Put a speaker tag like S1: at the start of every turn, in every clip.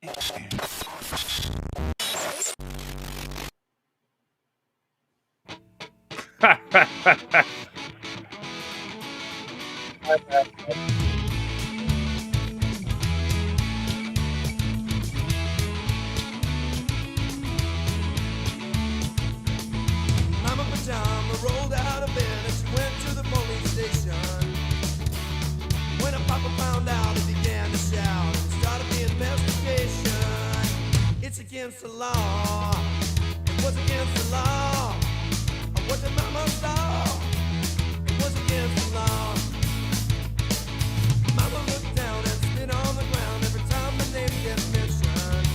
S1: Mama pajama rolled out of bed and she went to the police station. When her papa found out, he began to shout and started the investigation. It's against the law. It was against the law. What the mama saw. It was against the law. Mama looked down and spit on the ground every time the name gets mentioned.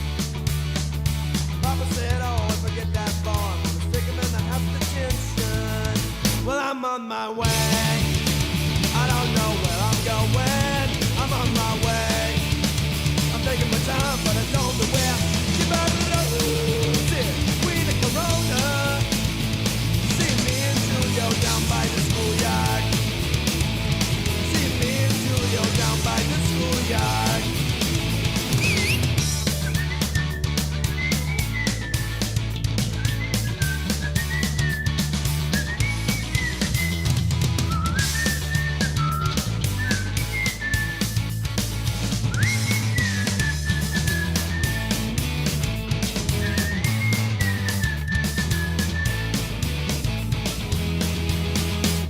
S1: Papa said, oh, if I get that far, I'm gonna stick him in the house detention. Well, I'm on my way. I don't know where I'm going. I'm on my way. I'm taking my time, but I don't know where. You better lose it. We the corona. See me and Julio down by the schoolyard. See me and Julio down by the schoolyard.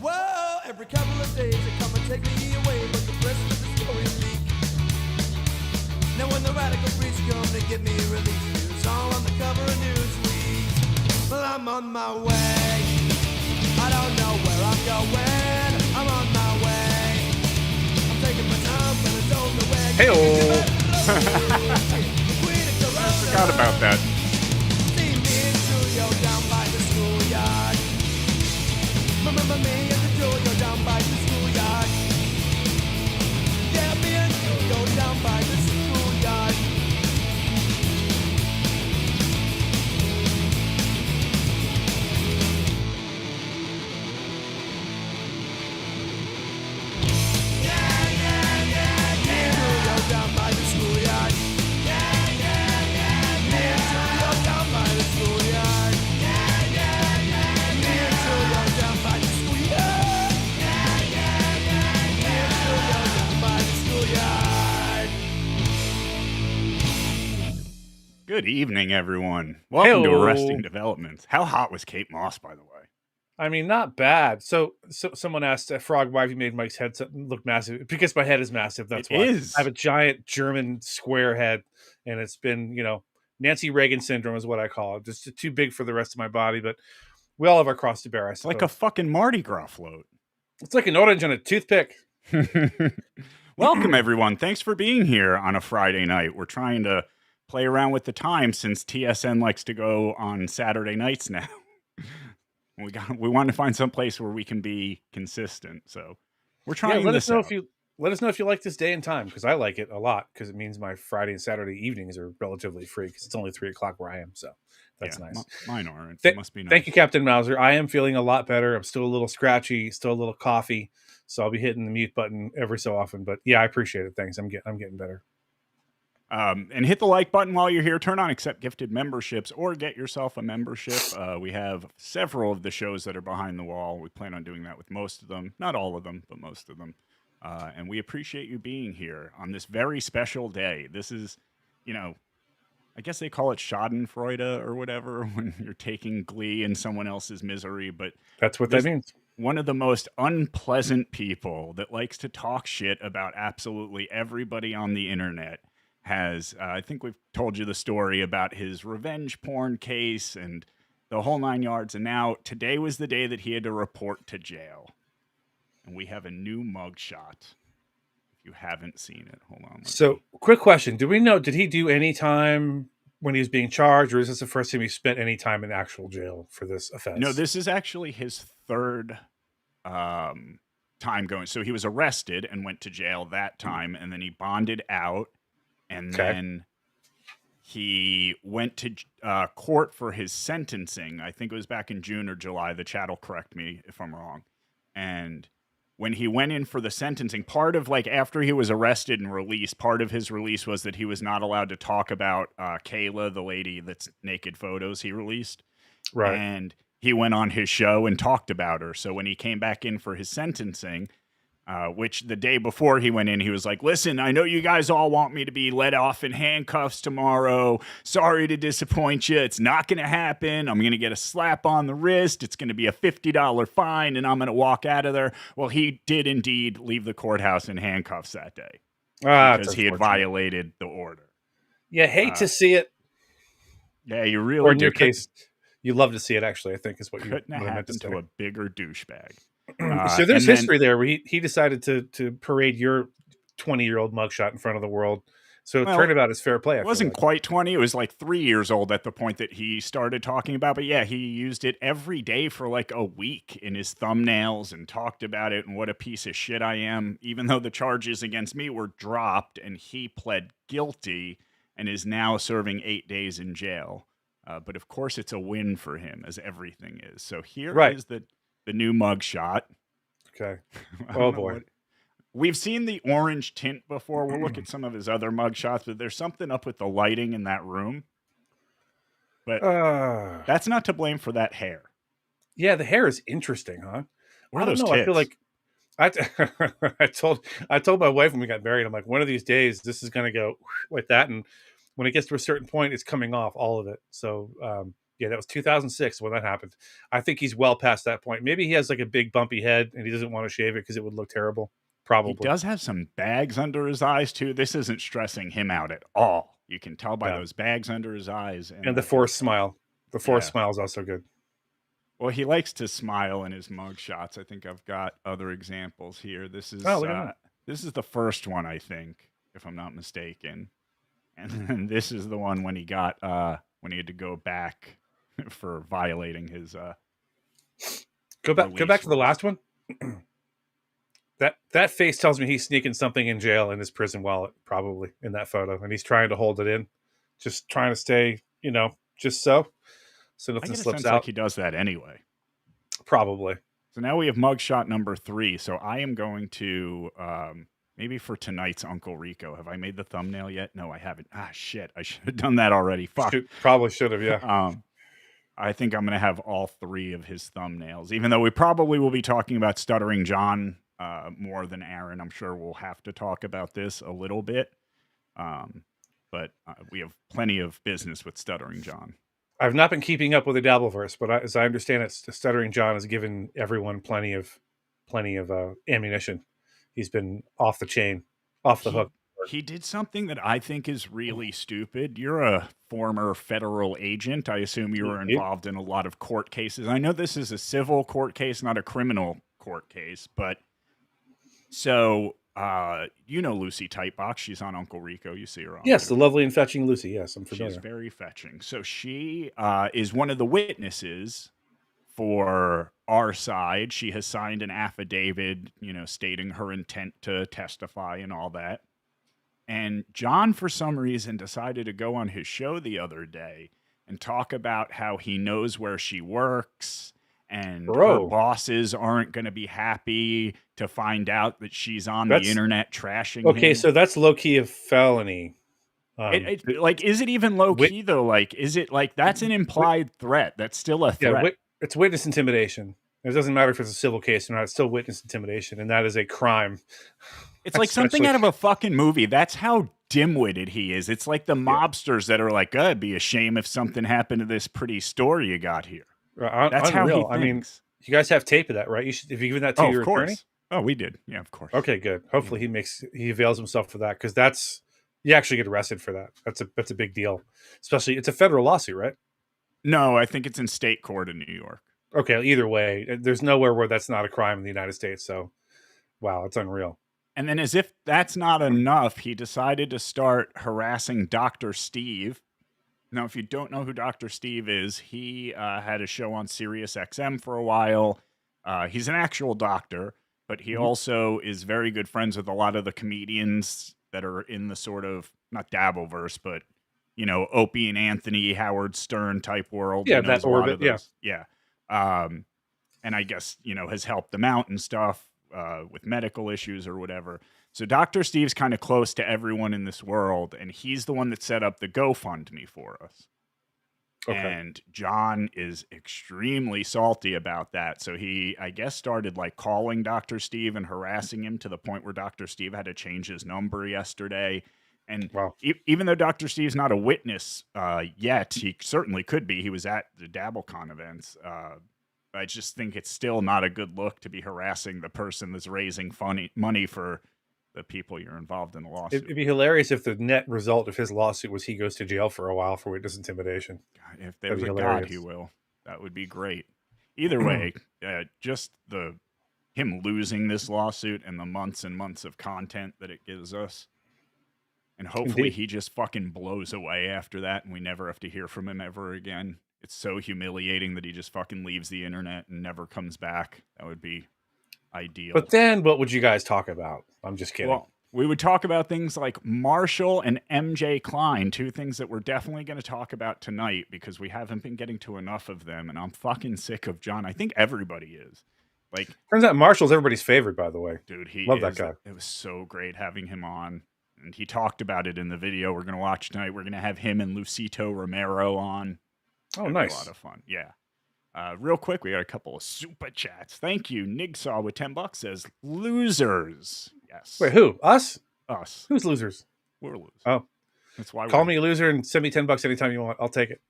S1: Whoa, every couple of days they come and take me away, but the rest of the story's leak. Now when the radical preach come to get me released, it's all on the cover of Newsweek. Well, I'm on my way. I don't know where I'm going. I'm on my way. I'm taking my time, but I don't know where.
S2: Hey-oh.
S1: I
S2: Forgot about that.
S1: See me and Julio down by the schoolyard. Me and Julio down by the schoolyard. Yeah, me and Julio down by the schoolyard. Me and Julio down by the schoolyard. Me and Julio down by the schoolyard. Me and Julio down by the schoolyard. Me and Julio down by the schoolyard.
S2: Good evening, everyone. Welcome to
S3: Hey-o.
S2: Arresting Developments. How hot was Kate Moss, by the way?
S3: I mean, not bad. So someone asked Frog, why have you made Mike's head look massive? Because my head is massive. That's
S2: It
S3: why.
S2: is.
S3: I have a giant German square head, and it's been, Nancy Reagan syndrome is what I call it. Just too big for the rest of my body, but we all have our cross to bear. I
S2: It's like a
S3: suppose.
S2: fucking Mardi Gras float.
S3: It's like an orange on a toothpick.
S2: Welcome, everyone. Thanks for being here on a Friday night. We're trying to play around with the time since TSN likes to go on Saturday nights now. We want to find some place where we can be consistent. So we're trying
S3: let
S2: this
S3: us know
S2: out.
S3: let us know if you like this day and time, because I like it a lot, because it means my Friday and Saturday evenings are relatively free, because it's only 3:00 where I am. So that's nice.
S2: Mine aren't.
S3: Th-
S2: It must be nice.
S3: Thank you, Captain Mauser. I am feeling a lot better. I'm still a little scratchy, still a little coffee, so I'll be hitting the mute button every so often. But yeah, I appreciate it. Thanks. I'm getting better.
S2: And hit the like button while you're here. Turn on accept gifted memberships or get yourself a membership. We have several of the shows that are behind the wall. We plan on doing that with most of them. Not all of them, but most of them. And we appreciate you being here on this very special day. This is, I guess they call it Schadenfreude or whatever when you're taking glee in someone else's misery. But
S3: That's what that means.
S2: one of the most unpleasant people that likes to talk shit about absolutely everybody on the internet has, I think we've told you the story about his revenge porn case and the whole 9 yards. And now today was the day that he had to report to jail. And we have a new mugshot. If you haven't seen it, hold on.
S3: So, quick question. Do we know, did he do any time when he was being charged, or is this the first time he spent any time in actual jail for this offense?
S2: No, this is actually his third time going. So he was arrested and went to jail that time, and then he bonded out. And then he went to court for his sentencing. I think it was back in June or July. The chat will correct me if I'm wrong. And when he went in for the sentencing, part of like after he was arrested and released, part of his release was that he was not allowed to talk about Kayla, the lady that's naked photos he released.
S3: Right.
S2: And he went on his show and talked about her. So when he came back in for his sentencing, which the day before he went in, he was like, listen, I know you guys all want me to be let off in handcuffs tomorrow. Sorry to disappoint you. It's not going to happen. I'm going to get a slap on the wrist. It's going to be a $50 fine, and I'm going to walk out of there. Well, he did indeed leave the courthouse in handcuffs that day because he had violated the order.
S3: Yeah, hate to see it.
S2: Yeah, you really
S3: Or in
S2: do.
S3: your case, you love to see it, actually, I think is what you
S2: couldn't have
S3: meant to
S2: happened
S3: say.
S2: to a bigger douchebag.
S3: So there's history there where he decided to parade your 20-year-old mugshot in front of the world. So turnabout is fair play.
S2: It wasn't quite 20. It was like 3 years old at the point that he started talking about. But yeah, he used it every day for like a week in his thumbnails and talked about it and what a piece of shit I am, even though the charges against me were dropped and he pled guilty and is now serving 8 days in jail. But of course, it's a win for him, as everything is. So here is the new mugshot.
S3: Okay. Oh, boy.
S2: We've seen the orange tint before. We'll look at some of his other mugshots, but there's something up with the lighting in that room. But that's not to blame for that hair.
S3: Yeah, the hair is interesting, huh?
S2: Where are those tits?
S3: I feel like I told my wife when we got married, I'm like, one of these days this is going to go like that, and when it gets to a certain point, it's coming off, all of it. So yeah, that was 2006 when that happened. I think he's well past that point. Maybe he has like a big bumpy head and he doesn't want to shave it because it would look terrible. Probably.
S2: He does have some bags under his eyes too. This isn't stressing him out at all. You can tell by those bags under his eyes.
S3: And the forced smile. The forced smile is also good.
S2: Well, he likes to smile in his mug shots. I think I've got other examples here. This is this is the first one, I think, if I'm not mistaken. And then this is the one when he got when he had to go back for violating his
S3: Go back to the last one. That face tells me he's sneaking something in jail in his prison wallet, probably in that photo, and he's trying to hold it in, just trying to stay, just so nothing slips out.
S2: Like he does that anyway.
S3: Probably.
S2: So now we have mugshot number 3. So I am going to maybe for tonight's Uncle Rico. Have I made the thumbnail yet? No, I haven't. Ah, shit! I should have done that already. Fuck.
S3: Probably should have. Yeah.
S2: I think I'm going to have all 3 of his thumbnails, even though we probably will be talking about Stuttering John more than Aaron. I'm sure we'll have to talk about this a little bit. But we have plenty of business with Stuttering John.
S3: I've not been keeping up with the Dabbleverse, but as I understand it, Stuttering John has given everyone plenty of ammunition. He's been off the chain, off the hook.
S2: He did something that I think is really stupid. You're a former federal agent. I assume you were involved in a lot of court cases. I know this is a civil court case, not a criminal court case, but so Lucy Tightbox. She's on Uncle Rico. You see her on
S3: Yes, the lovely and fetching Lucy. Yes, I'm familiar.
S2: She's very fetching. So she is one of the witnesses for our side. She has signed an affidavit, stating her intent to testify and all that. And John, for some reason, decided to go on his show the other day and talk about how he knows where she works and her bosses aren't going to be happy to find out that she's on the internet trashing him.
S3: So that's low-key a felony.
S2: Is it even low-key, though? Like, is it like that's an implied threat? That's still a threat.
S3: Yeah, it's witness intimidation. It doesn't matter if it's a civil case or not. It's still witness intimidation, and that is a crime.
S2: It's like something out of a fucking movie. That's how dim-witted he is. It's like the mobsters that are like, it'd be a shame if something happened to this pretty store you got here.
S3: That's how he thinks. I mean, you guys have tape of that, right? Have you given that to your attorney?
S2: Oh, we did. Yeah, of course.
S3: Okay, good. Hopefully he avails himself for that, because you actually get arrested for that. That's a big deal. Especially, it's a federal lawsuit, right?
S2: No, I think it's in state court in New York.
S3: Okay, either way, there's nowhere where that's not a crime in the United States. So, wow, it's unreal.
S2: And then as if that's not enough, he decided to start harassing Dr. Steve. Now, if you don't know who Dr. Steve is, he had a show on Sirius XM for a while. He's an actual doctor, but he also is very good friends with a lot of the comedians that are in the sort of, not Dabbleverse, but, Opie and Anthony, Howard Stern type world.
S3: Yeah, that orbit,
S2: yeah. And I guess, has helped them out and stuff. with medical issues or whatever. So Dr. Steve's kind of close to everyone in this world, and he's the one that set up the GoFundMe for us.
S3: Okay.
S2: And John is extremely salty about that. So he, I guess, started like calling Dr. Steve and harassing him to the point where Dr. Steve had to change his number yesterday. And
S3: Wow.
S2: Even though Dr. Steve's not a witness yet, he certainly could be. He was at the DabbleCon events. I just think it's still not a good look to be harassing the person that's raising money for the people you're involved in the lawsuit.
S3: It'd be hilarious if the net result of his lawsuit was he goes to jail for a while for witness intimidation.
S2: God, if there's a
S3: hilarious.
S2: God, he will. That would be great. Either way, just him losing this lawsuit and the months and months of content that it gives us. And hopefully he just fucking blows away after that and we never have to hear from him ever again. It's so humiliating that he just fucking leaves the internet and never comes back. That would be ideal.
S3: But then what would you guys talk about? I'm just kidding.
S2: Well, we would talk about things like Marshall and MJ Klein, two things that we're definitely going to talk about tonight because we haven't been getting to enough of them. And I'm fucking sick of John. I think everybody is. Like,
S3: turns out Marshall's everybody's favorite, by the way.
S2: Dude,
S3: love that guy.
S2: It was so great having him on. And he talked about it in the video we're going to watch tonight. We're going to have him and Lucito Romero on.
S3: Oh, nice.
S2: A lot of fun. Yeah. Real quick, we got a couple of super chats. Thank you. Nigsaw with $10 says, losers. Yes.
S3: Wait, who? Us?
S2: Us.
S3: Who's losers?
S2: We're losers.
S3: Oh.
S2: That's why.
S3: Call me a loser and send me $10 anytime you want. I'll take it.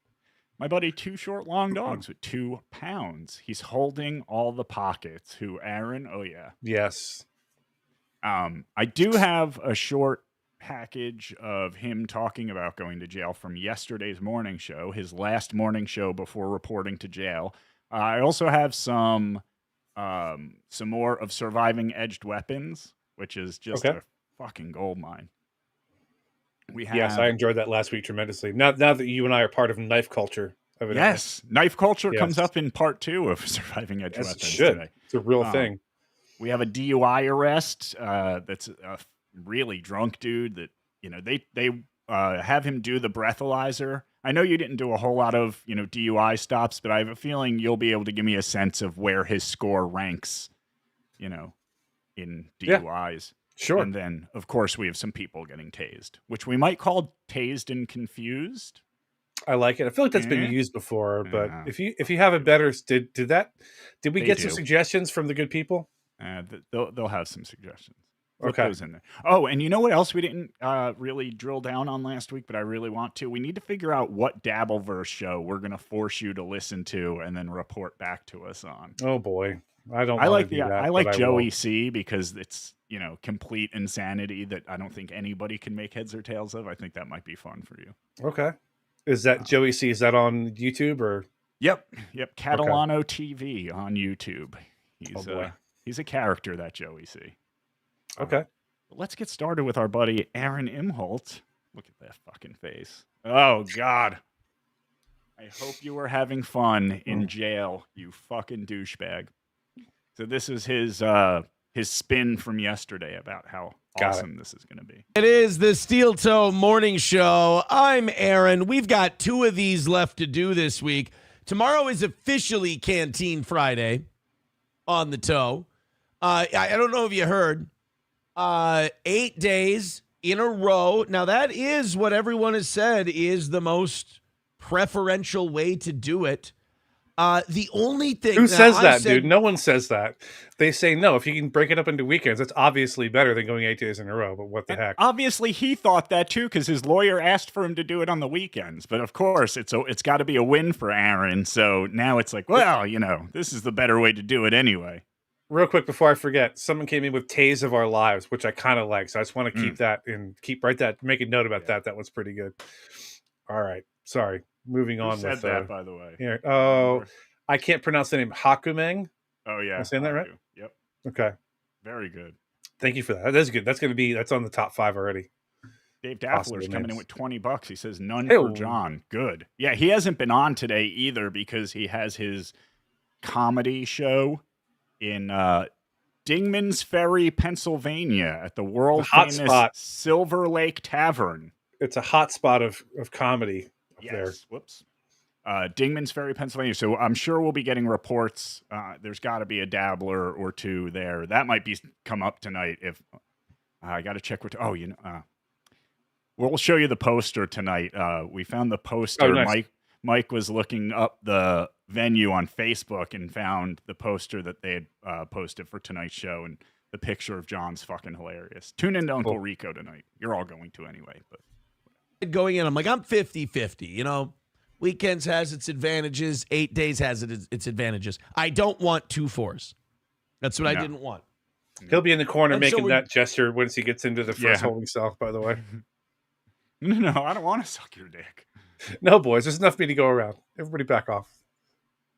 S2: My buddy, 2 short long dogs with 2 pounds. He's holding all the pockets. Who, Aaron? Oh, yeah.
S3: Yes.
S2: I do have a short package of him talking about going to jail from yesterday's morning show, his last morning show before reporting to jail. I also have some more of Surviving Edged Weapons, which is just a fucking gold mine.
S3: Yes, I enjoyed that last week tremendously. Now that you and I are part of knife culture.
S2: Yes, knife culture comes up in part 2 of Surviving Edged Weapons today.
S3: It's a real thing.
S2: We have a DUI arrest that's a really drunk dude that, they have him do the breathalyzer. I know you didn't do a whole lot of, DUI stops, but I have a feeling you'll be able to give me a sense of where his score ranks, in DUIs.
S3: Sure.
S2: And then, of course, we have some people getting tased, which we might call tased and confused.
S3: I like it. I feel like that's been used before, but if you have a better, did we get some suggestions from the good people?
S2: They'll have some suggestions.
S3: Okay.
S2: Put those in there. Oh, and you know what else we didn't really drill down on last week, but I really want to? We need to figure out what Dabbleverse show we're going to force you to listen to and then report back to us on.
S3: Oh boy, I
S2: like Joey C because it's complete insanity that I don't think anybody can make heads or tails of. I think that might be fun for you.
S3: Okay, is that Joey C? Is that on YouTube or?
S2: Yep. Catalano TV on YouTube. He's a character, that Joey C.
S3: Okay.
S2: Let's get started with our buddy Aaron Imholte. Look at that fucking face. Oh, God. I hope you were having fun in jail, you fucking douchebag. So this is his spin from yesterday about how awesome this is going to be.
S4: It is the Steel Toe Morning Show. I'm Aaron. We've got 2 of these left to do this week. Tomorrow is officially Canteen Friday on the toe. I don't know if you heard. 8 days in a row. Now, that is what everyone has said is the most preferential way to do it. The only thing...
S3: Who says that, dude? No one says that. They say, no, if you can break it up into weekends, that's obviously better than going 8 days in a row, but what the heck?
S2: Obviously, he thought that, too, because his lawyer asked for him to do it on the weekends. But, of course, it's got to be a win for Aaron. So now it's like, well, this is the better way to do it anyway.
S3: Real quick before I forget, someone came in with Taze of Our Lives, which I kind of like. So I just want to keep that and make a note about that. That was pretty good. All right. Sorry. Moving on.
S2: Who said that, by the way?
S3: Here. Oh, I can't pronounce the name. Hakumeng.
S2: Oh, yeah.
S3: Am I saying that right?
S2: Yep.
S3: Okay.
S2: Very good.
S3: Thank you for that. That's good. That's on the top 5 already.
S2: Dave Daffler's coming in with $20. He says, none for John. Good. Yeah, he hasn't been on today either because he has his comedy show in Dingman's Ferry, Pennsylvania at the world-famous Silver Lake Tavern.
S3: It's a hot spot of comedy up there.
S2: Whoops. Dingman's Ferry, Pennsylvania. So I'm sure we'll be getting reports. There's got to be a dabbler or two there. That might be come up tonight. If I got to check with. Oh, we'll show you the poster tonight. We found the poster.
S3: Oh, nice.
S2: Mike was looking up the venue on Facebook and found the poster that they had posted for tonight's show, and the picture of John's fucking hilarious. Tune in to Uncle Rico tonight. You're all going to anyway. But
S4: Going in, I'm like, I'm 50-50. Weekends has its advantages. 8 days has its advantages. I don't want 2 4s. That's what I didn't want.
S3: He'll be in the corner
S4: And
S3: making
S4: so
S3: that gesture once he gets into the first holding cell, by the way.
S2: No, I don't want to suck your dick.
S3: No, boys, there's enough meat to go around. Everybody back off.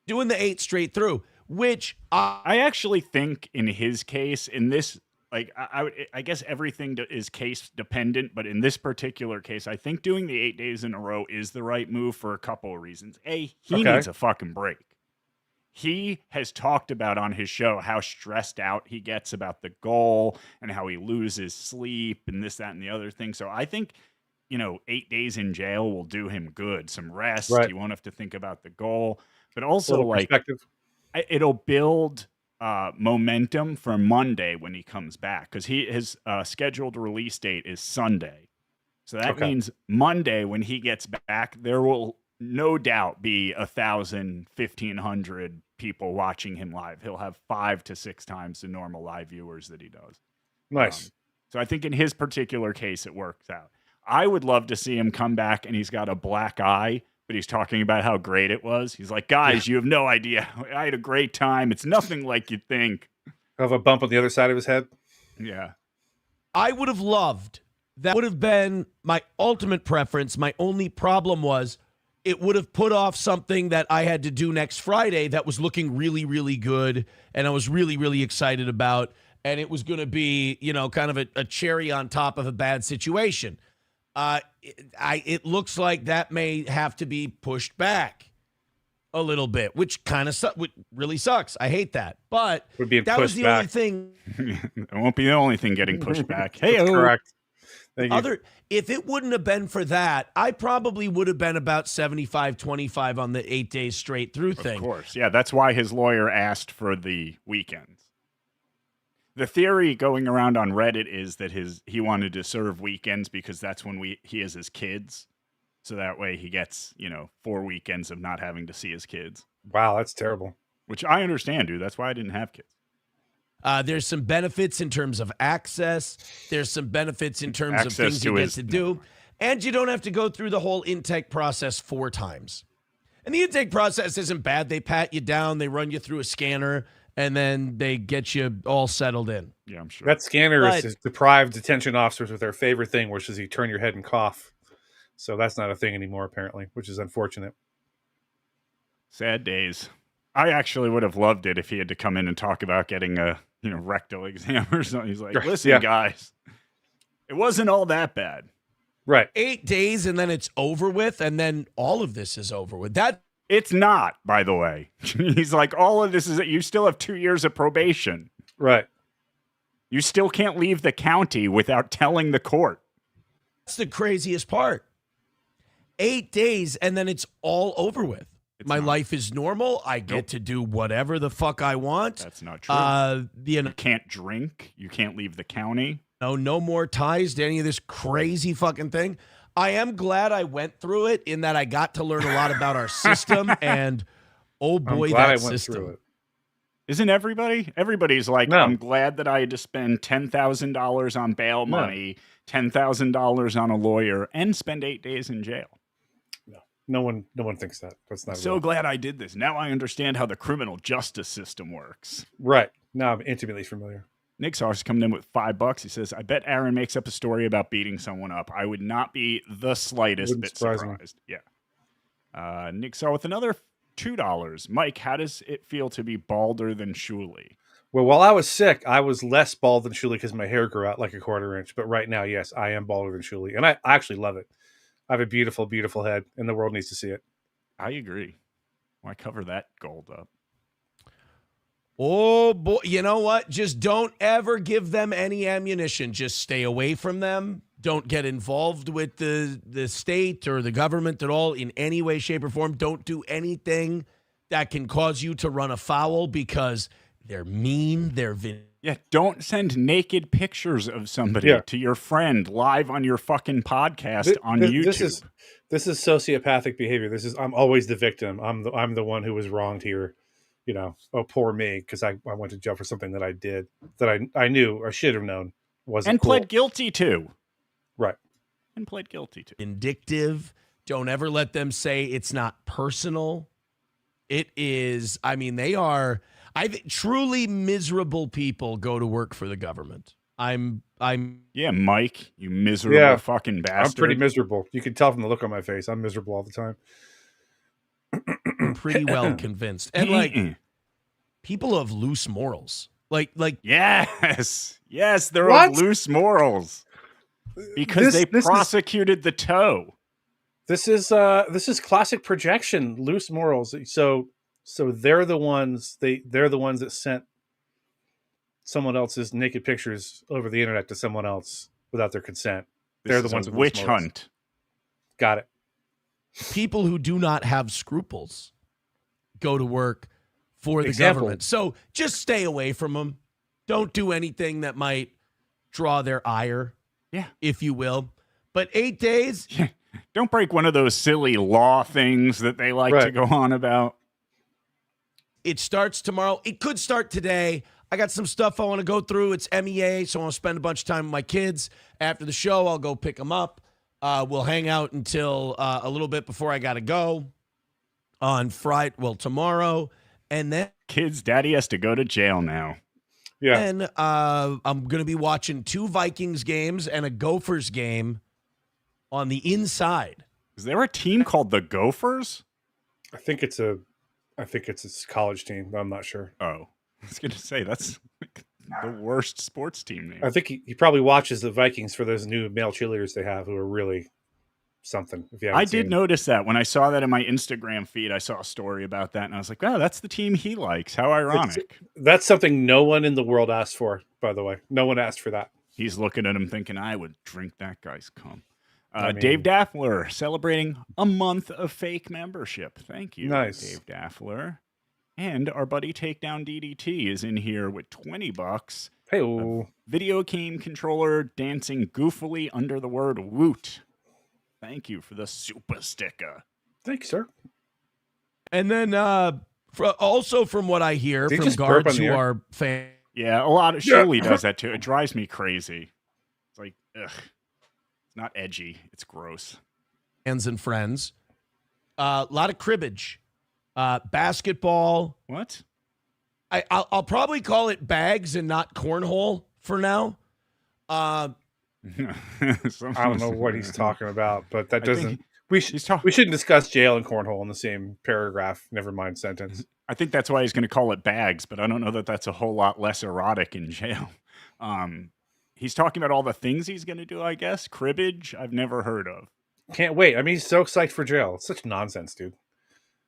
S4: Doing the 8 straight through, which
S2: I actually think in his case, in this, like, I guess everything is case dependent, but in this particular case, I think doing the 8 days in a row is the right move for a couple of reasons. He needs a fucking break. He has talked about on his show how stressed out he gets about the goal and how he loses sleep and this, that, and the other thing. So I think, 8 days in jail will do him good. Some rest.
S3: Right.
S2: He won't have to think about the goal, but also
S3: Perspective.
S2: it'll build momentum for Monday when he comes back, because his scheduled release date is Sunday. So that means Monday when he gets back, there will no doubt be 1,000, 1,500 people watching him live. He'll have 5 to 6 times the normal live viewers that he does.
S3: Nice.
S2: So I think in his particular case, it works out. I would love to see him come back and he's got a black eye, but he's talking about how great it was. He's like, guys, you have no idea. I had a great time. It's nothing like you'd think.
S3: Have a bump on the other side of his head.
S2: Yeah.
S4: I would have loved. That would have been my ultimate preference. My only problem was it would have put off something that I had to do next Friday that was looking really, really good, and I was really, really excited about, and it was going to be, kind of a cherry on top of a bad situation. It looks like that may have to be pushed back a little bit, which kind of really sucks. I hate that, but that was the only thing.
S2: It won't be the only thing getting pushed back. Hey,
S3: correct. Thank you.
S4: If it wouldn't have been for that, I probably would have been about 75-25 on the 8 days straight through thing.
S2: Of course. Yeah, that's why his lawyer asked for the weekends. The theory going around on Reddit is that he wanted to serve weekends because that's when he has his kids. So that way he gets, 4 weekends of not having to see his kids.
S3: Wow, that's terrible.
S2: Which I understand, dude. That's why I didn't have kids.
S4: There's some benefits in terms of access. There's some benefits in terms of things you get to do. And you don't have to go through the whole intake process 4 times. And the intake process isn't bad. They pat you down, they run you through a scanner, and then they get you all settled in.
S2: Yeah, I'm sure.
S3: That scanner is deprived detention officers with their favorite thing, which is you turn your head and cough. So that's not a thing anymore, apparently, which is unfortunate.
S2: Sad days. I actually would have loved it if he had to come in and talk about getting a rectal exam or something. He's like, listen, guys, it wasn't all that bad.
S3: Right.
S4: 8 days and then it's over with, and then all of this is over with.
S2: It's not, by the way. He's like, all of this is that you still have 2 years of probation.
S3: Right.
S2: You still can't leave the county without telling the court.
S4: That's the craziest part. 8 days and then it's all over with. My life is normal. I get to do whatever the fuck I want.
S2: That's not true. You can't drink. You can't leave the county.
S4: No more ties to any of this crazy fucking thing. I am glad I went through it in that I got to learn a lot about our system, and oh boy, that system.
S2: Isn't everybody? Everybody's like, I'm glad that I had to spend $10,000 on bail money, $10,000 on a lawyer, and spend 8 days in jail.
S3: No one thinks that. That's not
S2: so glad I did this. Now I understand how the criminal justice system works.
S3: Right. Now I'm intimately familiar.
S2: Nick Sauce coming in with $5. He says, I bet Aaron makes up a story about beating someone up. I would not be the slightest bit surprised. Me. Yeah. Nick Sauce with another $2. Mike, how does it feel to be balder than Shuli?
S3: Well, while I was sick, I was less bald than Shuli because my hair grew out like a 1/4 inch. But right now, yes, I am balder than Shuli. And I actually love it. I have a beautiful, beautiful head, and the world needs to see it.
S2: I agree. Why cover that gold up?
S4: Oh, boy. You know what? Just don't ever give them any ammunition. Just stay away from them. Don't get involved with the state or the government at all in any way, shape, or form. Don't do anything that can cause you to run afoul because they're mean. They're
S2: Yeah, don't send naked pictures of somebody
S3: Yeah.
S2: to your friend live on your fucking podcast on YouTube.
S3: This is sociopathic behavior. I'm always the victim. I'm the one who was wronged here. Oh, poor me, because I went to jail for something that I did that I knew or should have known wasn't
S2: and
S3: cool.
S2: pled guilty to.
S3: Right.
S2: And pled guilty to.
S4: vindictive. Don't ever let them say it's not personal. It is. I mean, they are. Truly miserable people go to work for the government. I'm.
S2: Yeah, Mike, you miserable fucking bastard.
S3: I'm pretty miserable. You can tell from the look on my face. I'm miserable all the time.
S4: pretty well convinced. And like people of loose morals. Like
S2: yes, they're
S3: What?
S2: of loose morals because they prosecuted the toe.
S3: This is classic projection, loose morals. So they're the ones they're the ones that sent someone else's naked pictures over the internet to someone else without their consent. They're the ones with
S2: witch
S3: loose morals.
S2: hunt.
S3: Got it.
S4: people who do not have scruples go to work for the
S3: Example.
S4: government. So just stay away from them. Don't do anything that might draw their ire, if you will. But 8 days,
S2: Don't break one of those silly law things that they like to go on about.
S4: it starts tomorrow. It could start today. I got some stuff I want to go through. It's MEA, so I want to spend a bunch of time with my kids. After the show, I'll go pick them up. We'll hang out until a little bit before I got to go on Friday, tomorrow. And then
S2: Kids, daddy has to go to jail now.
S3: Yeah.
S4: And I'm going to be watching 2 Vikings games and a Gophers game on the inside.
S2: Is there a team called the Gophers?
S3: I think it's a college team. I'm not sure.
S2: Oh, I was going to say that's like the worst sports team name.
S3: I think he probably watches the Vikings for those new male cheerleaders they have who are really something. If you
S2: I did notice that when I saw that in my Instagram feed. I saw a story about that, and I was like, "Oh, that's the team he likes." How ironic!
S3: That's something no one in the world asked for. By the way, no one asked for that.
S2: He's looking at him thinking, "I would drink that guy's cum."
S3: I mean-
S2: Dave Daffler celebrating a month of fake membership. Thank you,
S3: Nice.
S2: Dave Daffler. And our buddy Takedown DDT is in here with $20.
S3: Hey,
S2: Video game controller dancing goofily under the word woot. Thank you for the super sticker.
S3: thanks, sir.
S4: And then also from what I hear
S3: Did you
S4: from
S3: just burp
S4: guards
S3: on the
S4: who
S3: air?
S4: are fans
S2: Yeah, a lot of Shuli does that too. It drives me crazy. It's like, ugh. It's not edgy. It's gross.
S4: and friends, a lot of cribbage, basketball.
S2: What?
S4: I'll probably call it bags and not cornhole for now.
S3: I don't know what he's talking about, but that doesn't. We shouldn't discuss jail and cornhole in the same paragraph. Never mind sentence.
S2: I think that's why he's going to call it bags, but I don't know that that's a whole lot less erotic in jail. He's talking about all the things he's going to do, I guess. Cribbage, I've never heard of.
S3: Can't wait. I mean, he's so psyched for jail. It's such nonsense, dude.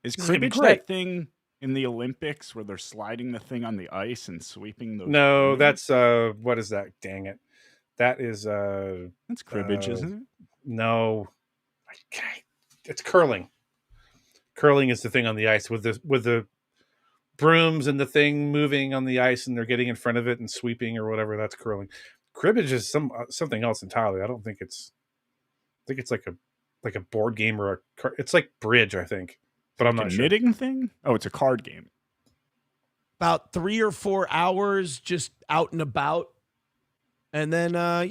S2: Is
S3: This is gonna be
S2: cribbage
S3: great.
S2: that thing in the Olympics where they're sliding the thing on the ice and sweeping those?
S3: No,
S2: rings?
S3: that's what is that? Dang it. That is
S2: That's cribbage, isn't it?
S3: no. It's curling. Curling is the thing on the ice with the brooms and the thing moving on the ice and they're getting in front of it and sweeping or whatever. That's curling. Cribbage is something else entirely. I think it's like a board game or it's like bridge, I think. But I'm
S2: Like
S3: not
S2: a
S3: sure.
S2: knitting thing? Oh, it's a card game.
S4: About 3 or 4 hours just out and about. And then,
S2: I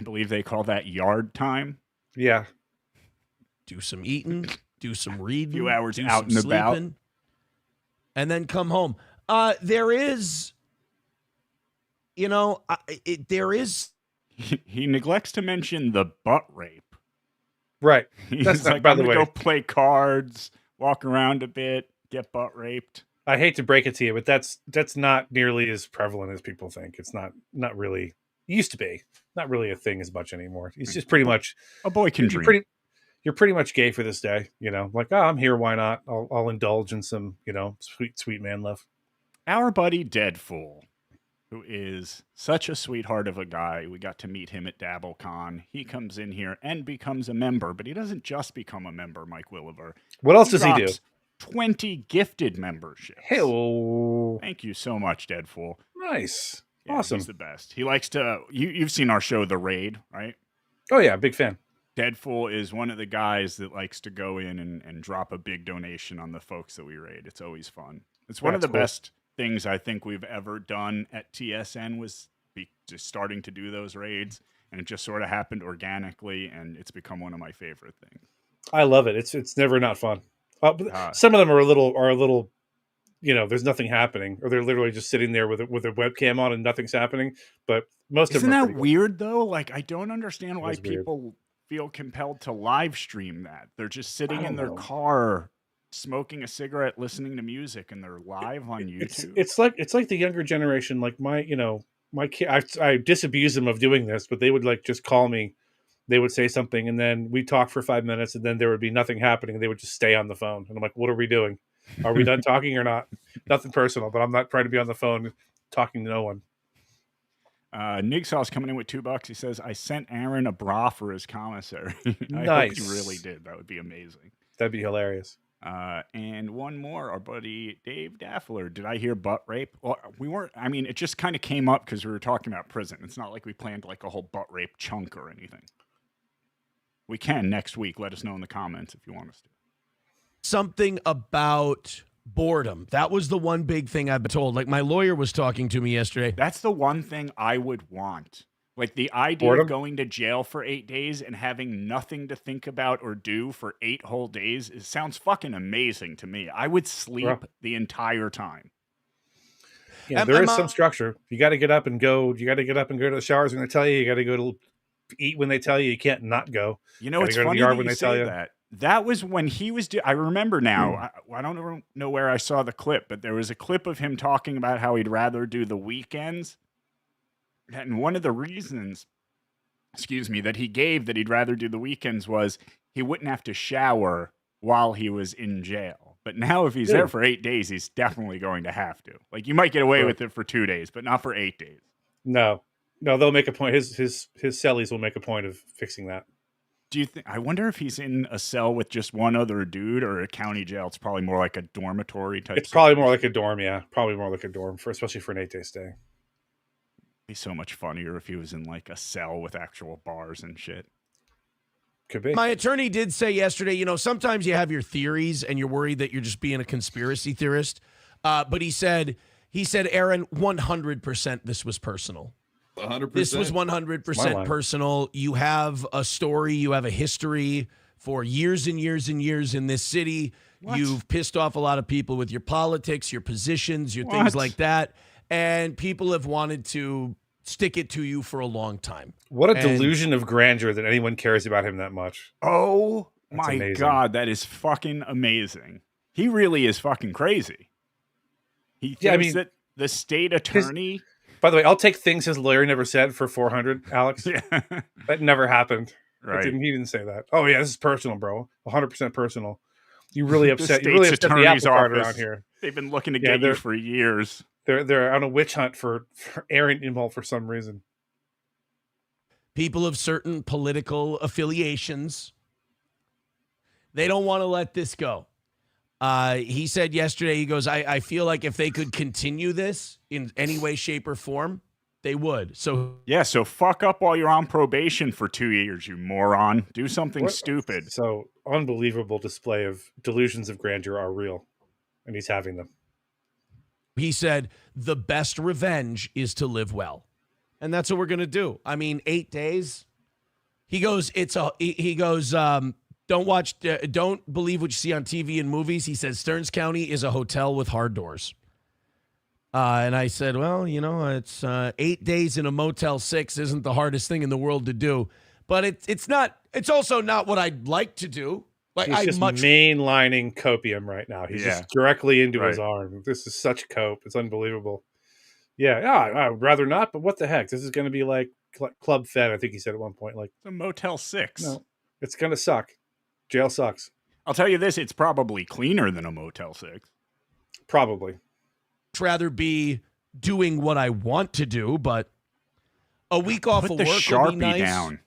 S2: believe they call that yard time.
S3: Yeah.
S4: do some eating, do some reading,
S2: Few hours
S4: do
S2: out
S4: some
S2: and about.
S4: sleeping, and then come home. There is, there is.
S2: He neglects to mention the butt rape.
S3: Right.
S2: He's
S3: That's not,
S2: like,
S3: by
S2: I'm
S3: the
S2: gonna
S3: way.
S2: go play cards, walk around a bit, get butt raped.
S3: I hate to break it to you, but that's not nearly as prevalent as people think. It's not really. It used to be not really a thing as much anymore. It's just pretty much
S2: A boy can
S3: you're
S2: dream.
S3: pretty much gay for this day. Like, oh, I'm here. Why not? I'll indulge in some sweet man love.
S2: Our buddy Deadfool who is such a sweetheart of a guy. We got to meet him at DabbleCon. He comes in here and becomes a member, but he doesn't just become a member, Mike Williver.
S3: What else does he do?
S2: drops 20 gifted memberships.
S3: Hello.
S2: Thank you so much, Deadpool.
S3: Nice.
S2: Yeah,
S3: Awesome.
S2: He's the best. He likes to, you've seen our show, The Raid, right?
S3: Oh, yeah. Big fan.
S2: Deadpool is one of the guys that likes to go in and drop a big donation on the folks that we raid. It's always fun. It's one of the best things I think we've ever done at TSN was just starting to do those raids, and it just sort of happened organically, and it's become one of my favorite things.
S3: I love it. It's never not fun. Some of them are a little, there's nothing happening, or they're literally just sitting there with a webcam on and nothing's happening. But most of them
S2: Isn't that weird though? Like, I don't understand why people
S3: weird.
S2: feel compelled to live stream that. They're just sitting in their car, smoking a cigarette, listening to music, and they're live on YouTube.
S3: It's like the younger generation. Like my kid, I disabuse them of doing this, but they would like just call me. They would say something, and then we'd talk for 5 minutes, and then there would be nothing happening, and they would just stay on the phone. And I'm like, what are we doing? Are we done talking or not? Nothing personal, but I'm not trying to be on the phone talking to no one.
S2: Nigsaw's coming in with $2. He says, I sent Aaron a bra for his commissary. I hope he really did. That would be amazing.
S3: That'd be hilarious.
S2: And one more, our buddy Dave Daffler. Did I hear butt rape? Well, we weren't, I mean, it just kind of came up because we were talking about prison. It's not like we planned like a whole butt rape chunk or anything. We can next week. Let us know in the comments if you want us to.
S4: Something about boredom. That was the one big thing I've been told. Like, my lawyer was talking to me yesterday.
S2: That's the one thing I would want. Like, the idea of going to jail for 8 days and having nothing to think about or do for 8 whole days, it sounds fucking amazing to me. I would sleep the entire time.
S3: Yeah, there is some structure. You got to get up and go. You got to get up and go to the showers when they tell you. You got to go to eat when they tell you. You can't not go.
S2: You know, it's funny that you say that. That was when he was. I remember now. I don't know where I saw the clip, but there was a clip of him talking about how he'd rather do the weekends. And one of the reasons, that he gave that he'd rather do the weekends was he wouldn't have to shower while he was in jail. But now if he's there for 8 days, he's definitely going to have to. Like, you might get away with it for 2 days, but not for 8 days.
S3: No, they'll make a point. His cellies will make a point of fixing that.
S2: Do you think? I wonder if he's in a cell with just one other dude or a county jail. It's probably more like a dormitory type.
S3: It's probably more like a dorm, yeah. Probably more like a dorm, especially for an 8-day stay.
S2: Be so much funnier if he was in like a cell with actual bars and shit.
S3: Could be.
S4: My attorney did say yesterday, sometimes you have your theories and you're worried that you're just being a conspiracy theorist. But he said, Aaron, 100% this was personal.
S5: 100%.
S4: This was 100% personal. You have a story. You have a history for years and years and years in this city. What? You've pissed off a lot of people with your politics, your positions, your things like that. And people have wanted to stick it to you for a long time.
S3: What a delusion of grandeur that anyone cares about him that much.
S2: Oh, my God. That is fucking amazing. He really is fucking crazy. He thinks that the state attorney...
S3: By the way, I'll take things his lawyer never said for 400, Alex.
S2: Yeah.
S3: That never happened.
S2: Right.
S3: He didn't say that. Oh, yeah, this is personal, bro. 100% personal. You really upset
S2: the
S3: attorney's
S2: the
S3: office around here.
S2: They've been looking to get you for years.
S3: They're on a witch hunt for Aaron Imholte for some reason.
S4: People of certain political affiliations, they don't want to let this go. He said yesterday, he goes, I feel like if they could continue this in any way, shape, or form, they would. So
S2: fuck up while you're on probation for 2 years, you moron. Do something stupid.
S3: So unbelievable display of delusions of grandeur are real, and he's having them.
S4: He said, the best revenge is to live well. And that's what we're going to do. I mean, 8 days. He goes, don't believe what you see on TV and movies. He says Stearns County is a hotel with hard doors. And I said, well, it's 8 days in a Motel 6 isn't the hardest thing in the world to do. But it's not. It's also not what I'd like to do. Like,
S3: he's just mainlining copium right now. He's just directly into his arm. This is such cope. It's unbelievable. Yeah, I'd rather not, but what the heck? This is going to be like Club Fed, I think he said at one point. Like,
S2: it's a Motel 6.
S3: No, it's going to suck. Jail sucks.
S2: I'll tell you this, it's probably cleaner than a Motel 6.
S3: Probably.
S4: Rather be doing what I want to do, but a week off
S2: Put
S4: of
S2: the
S4: work
S2: Sharpie
S4: will be nice.
S2: down,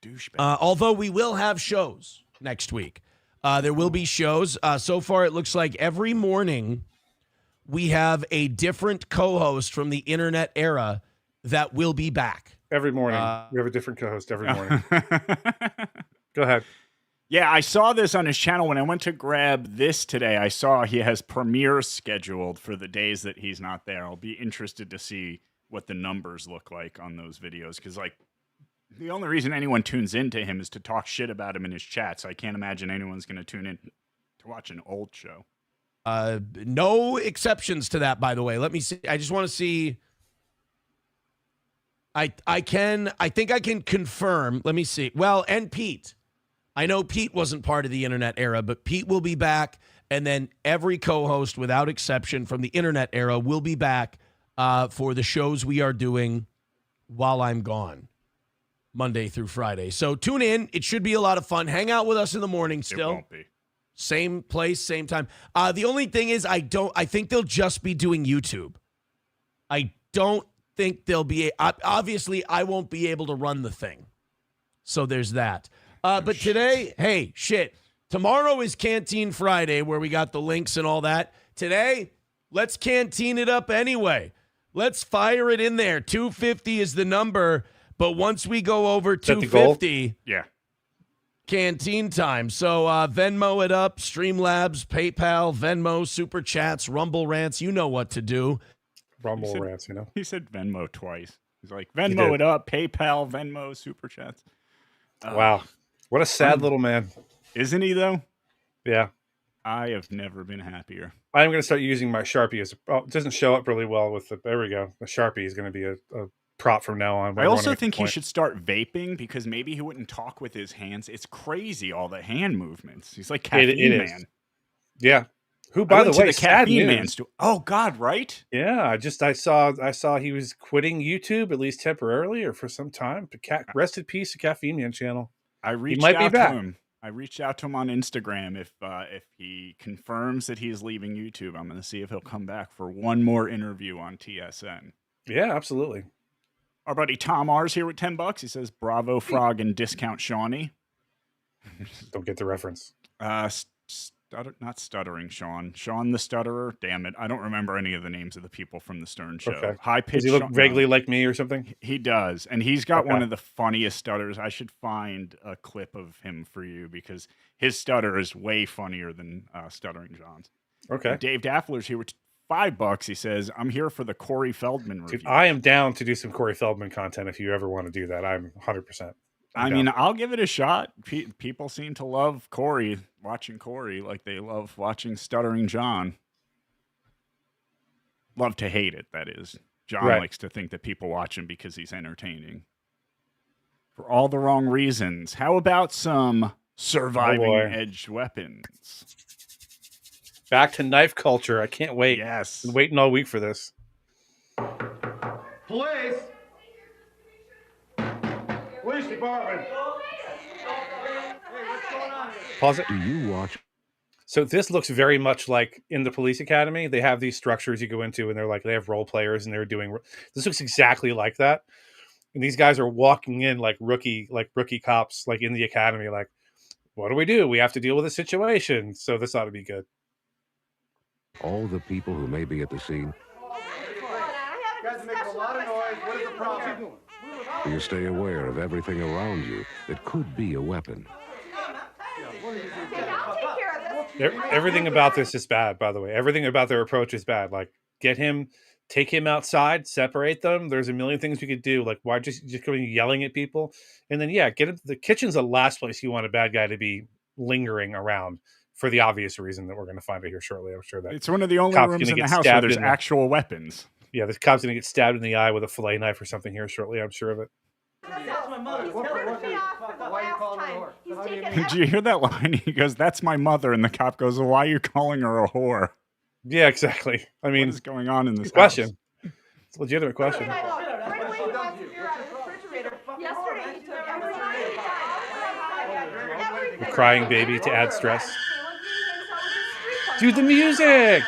S2: douchebag.
S4: Although we will have shows next week. There will be shows. So far, it looks like every morning we have a different co-host from the internet era that will be back.
S3: Every morning. We have a different co-host every morning. Go ahead.
S2: Yeah, I saw this on his channel when I went to grab this today. I saw he has premieres scheduled for the days that he's not there. I'll be interested to see what the numbers look like on those videos, because like the only reason anyone tunes into him is to talk shit about him in his chat. So I can't imagine anyone's going to tune in to watch an old show.
S4: No exceptions to that, by the way. Let me see. I just want to see. I think I can confirm. Let me see. Well, and Pete. I know Pete wasn't part of the internet era, but Pete will be back. And then every co-host, without exception, from the internet era will be back for the shows we are doing while I'm gone, Monday through Friday. So tune in. It should be a lot of fun. Hang out with us in the morning still.
S2: It won't be.
S4: Same place, same time. The only thing is I think they'll just be doing YouTube. I don't think they'll be, obviously I won't be able to run the thing. So there's that. But today, hey, shit. Tomorrow is Canteen Friday where we got the links and all that. Today, let's canteen it up anyway. Let's fire it in there. 250 is the number, but once we go over 250,
S2: yeah,
S4: canteen time. So Venmo it up, Streamlabs, PayPal, Venmo, Super Chats, Rumble Rants. You know what to do.
S3: Rumble Rants, you know.
S2: He said Venmo twice. He's like, Venmo it up, PayPal, Venmo, Super Chats.
S3: Wow. What a sad little man.
S2: Isn't he, though?
S3: Yeah.
S2: I have never been happier.
S3: I'm going to start using my Sharpie as it doesn't show up really well with the, there we go. The Sharpie is going to be a prop from now on.
S2: I also think he should start vaping because maybe he wouldn't talk with his hands. It's crazy, all the hand movements. He's like Caffeine Man.
S3: Yeah. Who, by the way,
S2: the Caffeine Man. Oh, God, right?
S3: Yeah. I saw he was quitting YouTube, at least temporarily or for some time. Rest in peace, the Caffeine Man channel.
S2: I reached out to him. I reached out to him on Instagram. If he confirms that he's leaving YouTube, I'm going to see if he'll come back for one more interview on TSN.
S3: Yeah, absolutely.
S2: Our buddy Tom R's here with $10. He says, "Bravo, Frog, and discount Shawnee."
S3: Don't get the reference.
S2: Not Stuttering Sean. Sean the Stutterer. Damn it. I don't remember any of the names of the people from the Stern Show.
S3: Okay.
S2: High pitch.
S3: Does he look vaguely like me or something?
S2: He does. And he's got one of the funniest stutters. I should find a clip of him for you because his stutter is way funnier than Stuttering John's.
S3: Okay.
S2: And Dave Daffler's here with $5. He says, "I'm here for the Corey Feldman review."
S3: Dude, I am down to do some Corey Feldman content if you ever want to do that. I'm 100%.
S2: I mean, I'll give it a shot. People seem to love Corey, watching Corey like they love watching Stuttering John. Love to hate it, that is. John likes to think that people watch him because he's entertaining. For all the wrong reasons. How about some surviving edge weapons?
S3: Back to knife culture. I can't wait.
S2: Yes.
S3: Been waiting all week for this.
S5: Police! Police department! Hey, what's going on here?
S3: Pause it.
S6: Do you watch?
S3: So this looks very much like in the police academy. They have these structures you go into and they have role players and they're doing, this looks exactly like that. And these guys are walking in like rookie cops, like in the academy, like, what do? We have to deal with a situation. So this ought to be good.
S6: All the people who may be at the scene.
S5: You guys are making a lot of noise. What is the problem?
S6: You stay aware of everything around you that could be a weapon.
S3: Everything about this is bad, by the way. Everything about their approach is bad. Like, take him outside, separate them. There's a million things we could do. Like, why just going yelling at people? And then, get him. The kitchen's the last place you want a bad guy to be lingering around for the obvious reason that we're going to find it here shortly. I'm sure that
S2: it's one of the only rooms in the house where there's actual weapons.
S3: Yeah, this cop's going to get stabbed in the eye with a fillet knife or something here shortly. I'm sure of it.
S5: That's my mother. Why are you calling her a whore?
S2: Did you hear that line? He goes, "That's my mother," and the cop goes, "Well, why are you calling her a whore?"
S3: Yeah, exactly. I mean,
S2: what is going on in this
S3: question?
S2: House?
S3: It's a legitimate question. A crying baby to add stress. Do the music.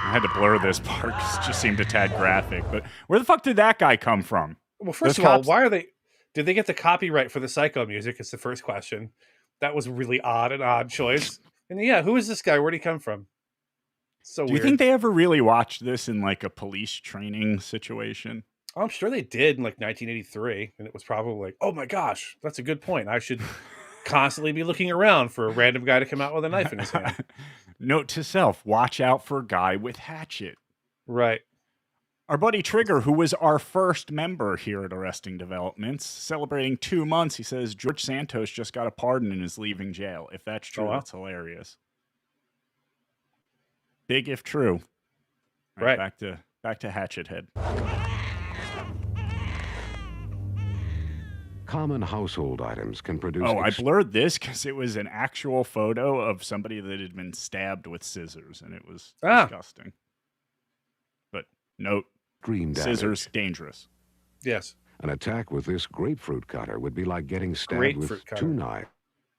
S2: I had to blur this part because it just seemed a tad graphic. But where the fuck did that guy come from?
S3: Well, first of all, why are they? Did they get the copyright for the Psycho music? It's the first question. That was really an odd choice. And yeah, who is this guy? Where'd he come from? So
S2: Do
S3: weird.
S2: you think they ever really watched this in like a police training situation?
S3: Oh, I'm sure they did in like 1983, and it was probably like, oh my gosh, that's a good point. I should constantly be looking around for a random guy to come out with a knife in his hand.
S2: Note to self, watch out for guy with hatchet.
S3: Right.
S2: Our buddy Trigger, who was our first member here at Arresting Developments, celebrating 2 months, he says George Santos just got a pardon and is leaving jail. If that's true, that's hilarious. Big if true. All right. Back to Hatchet Head.
S6: Common household items can produce...
S2: Oh, I blurred this because it was an actual photo of somebody that had been stabbed with scissors, and it was disgusting. But note, scissors, dangerous.
S3: Yes.
S6: An attack with this grapefruit cutter would be like getting stabbed with two knives.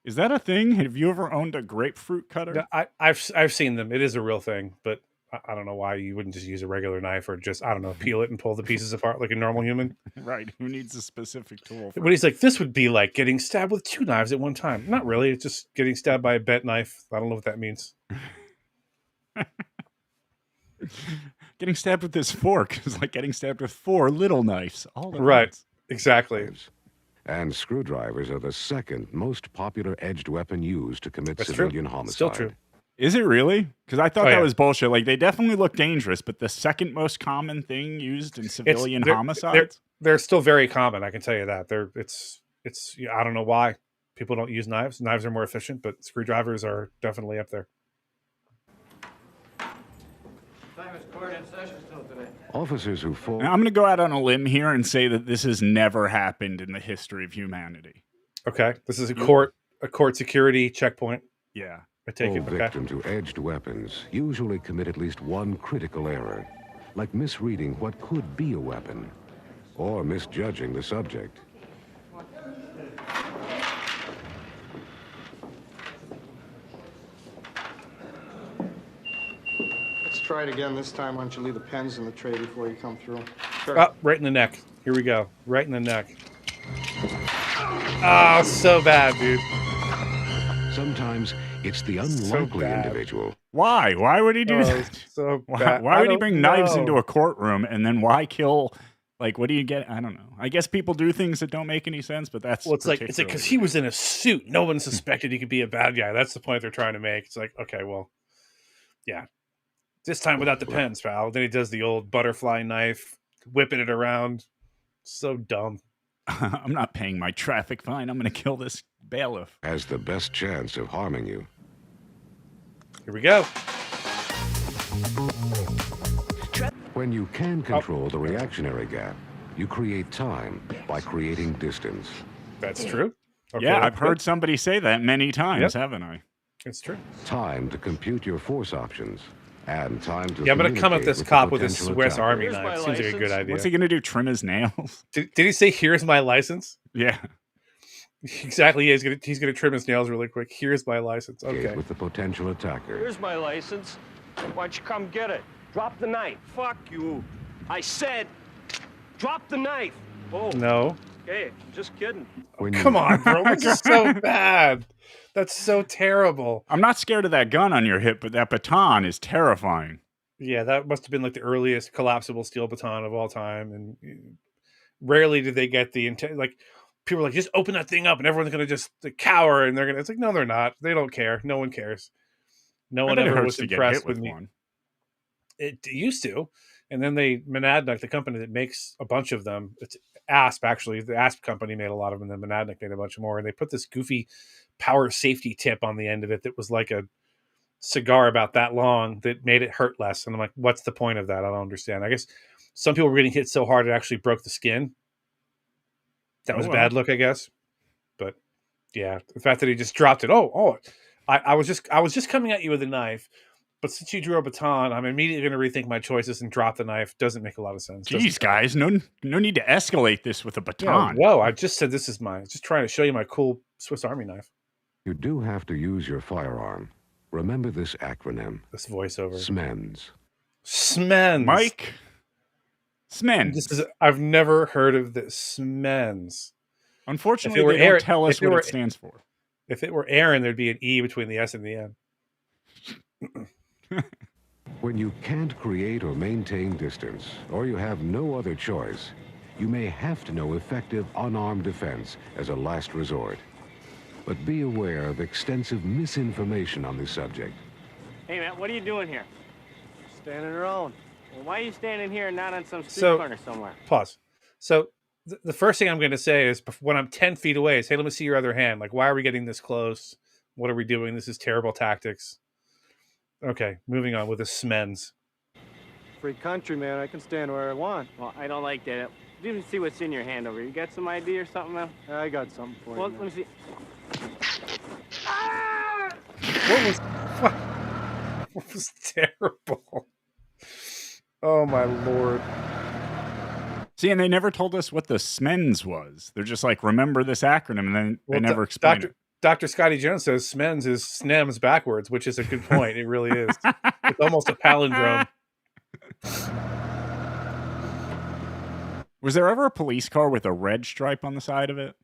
S2: Is that a thing? Have you ever owned a grapefruit cutter?
S3: I've seen them. It is a real thing, but I don't know why you wouldn't just use a regular knife or just, I don't know, peel it and pull the pieces apart like a normal human.
S2: Right. Who needs a specific tool?
S3: But he's like, this would be like getting stabbed with two knives at one time. Not really. It's just getting stabbed by a bent knife. I don't know what that means.
S2: Getting stabbed with this fork is like getting stabbed with 4 little knives. All
S3: right. Once. Exactly.
S6: And screwdrivers are the second most popular edged weapon used to commit civilian homicide.
S3: Still true.
S2: Is it really? Because I thought that was bullshit. Like, they definitely look dangerous, but the second most common thing used in civilian homicides?
S3: They're still very common, I can tell you that. It's I don't know why people don't use knives. Knives are more efficient, but screwdrivers are definitely up there.
S6: Officers who fall...
S2: Now, I'm going to go out on a limb here and say that this has never happened in the history of humanity.
S3: Okay. This is a court security checkpoint.
S2: Yeah.
S3: I take it.
S6: Victim to edged weapons usually commit at least one critical error, like misreading what could be a weapon or misjudging the subject.
S7: Let's try it again. This time, why don't you leave the pens in the tray before you come through?
S3: Sure. Oh, right in the neck. Here we go. Right in the neck. Oh, so bad, dude.
S6: Sometimes it's the unlikely individual.
S2: Why? Why would he do that?
S3: So bad.
S2: Why would he bring knives into a courtroom, and then why kill? Like, what do you get? I don't know. I guess people do things that don't make any sense, but that's
S3: it's like because he was in a suit. No one suspected he could be a bad guy. That's the point they're trying to make. It's like, okay, well, yeah, this time without the pens, pal. Then he does the old butterfly knife, whipping it around. So dumb.
S2: I'm not paying my traffic fine. I'm going to kill this bailiff.
S6: Has the best chance of harming you.
S3: Here we go.
S6: When you can control the reactionary gap, you create time by creating distance.
S3: That's true.
S2: Okay, yeah, I've heard somebody say that many times, haven't I?
S3: It's true.
S6: Time to compute your force options. And time to
S3: I'm going to come at this cop with his Swiss Army knife. Seems like a good idea.
S2: What's he going to do? Trim his nails?
S3: Did he say, here's my license?
S2: Yeah.
S3: Exactly. Yeah, he's gonna trim his nails really quick. Here's my license. Okay.
S6: With the potential attacker.
S5: Here's my license. Why don't you come get it? Drop the knife. Fuck you. I said, drop the knife. Oh.
S3: No.
S5: Hey, just kidding.
S3: Come on, bro. This is so bad. That's so terrible.
S2: I'm not scared of that gun on your hip, but that baton is terrifying.
S3: Yeah, that must have been like the earliest collapsible steel baton of all time. And rarely did they get the intent. Like, people are like, just open that thing up and everyone's going to just cower. And they're going to, it's like, no, they're not. They don't care. No one cares. No one ever was impressed with one. It used to. And then Monadnock, the company that makes a bunch of them, it's ASP actually. The ASP company made a lot of them, and then Monadnock made a bunch more. And they put this goofy power safety tip on the end of it that was like a cigar about that long that made it hurt less. And I'm like, what's the point of that? I don't understand. I guess some people were getting hit so hard it actually broke the skin. That was a bad look, I guess. But yeah, the fact that he just dropped it. I was just coming at you with a knife. But since you drew a baton, I'm immediately going to rethink my choices and drop the knife. Doesn't make a lot of sense.
S2: Jeez, guys, no need to escalate this with a baton.
S3: Yeah, whoa, I just said this is mine. Just trying to show you my cool Swiss Army knife.
S6: You do have to use your firearm. Remember this acronym.
S3: This voiceover.
S6: SMENS.
S3: Smens.
S2: Mike Smens.
S3: I've never heard of this. Smens.
S2: Unfortunately, they don't tell us what it stands for.
S3: If it were Aaron, there'd be an E between the S and the N.
S6: When you can't create or maintain distance, or you have no other choice, you may have to know effective unarmed defense as a last resort. But be aware of extensive misinformation on this subject.
S5: Hey, man, what are you doing here?
S7: Standing around.
S5: Well, why are you standing here and not on some street corner somewhere?
S3: Pause. So the first thing I'm going to say is when I'm 10 feet away is, hey, let me see your other hand. Like, why are we getting this close? What are we doing? This is terrible tactics. Okay, moving on with the Smens.
S7: Free country, man. I can stand where I want.
S5: Well, I don't like that. You didn't see what's in your hand over here. You got some ID or something, man?
S7: I got something for
S5: Well,
S7: you.
S5: let me see.
S3: What was terrible? Oh, my Lord.
S2: See, and they never told us what the Smens was. They're just like, remember this acronym, and then they never explained it.
S3: Dr. Scotty Jones says Smens is SNEMS backwards, which is a good point. It really is. It's almost a palindrome.
S2: Was there ever a police car with a red stripe on the side of it?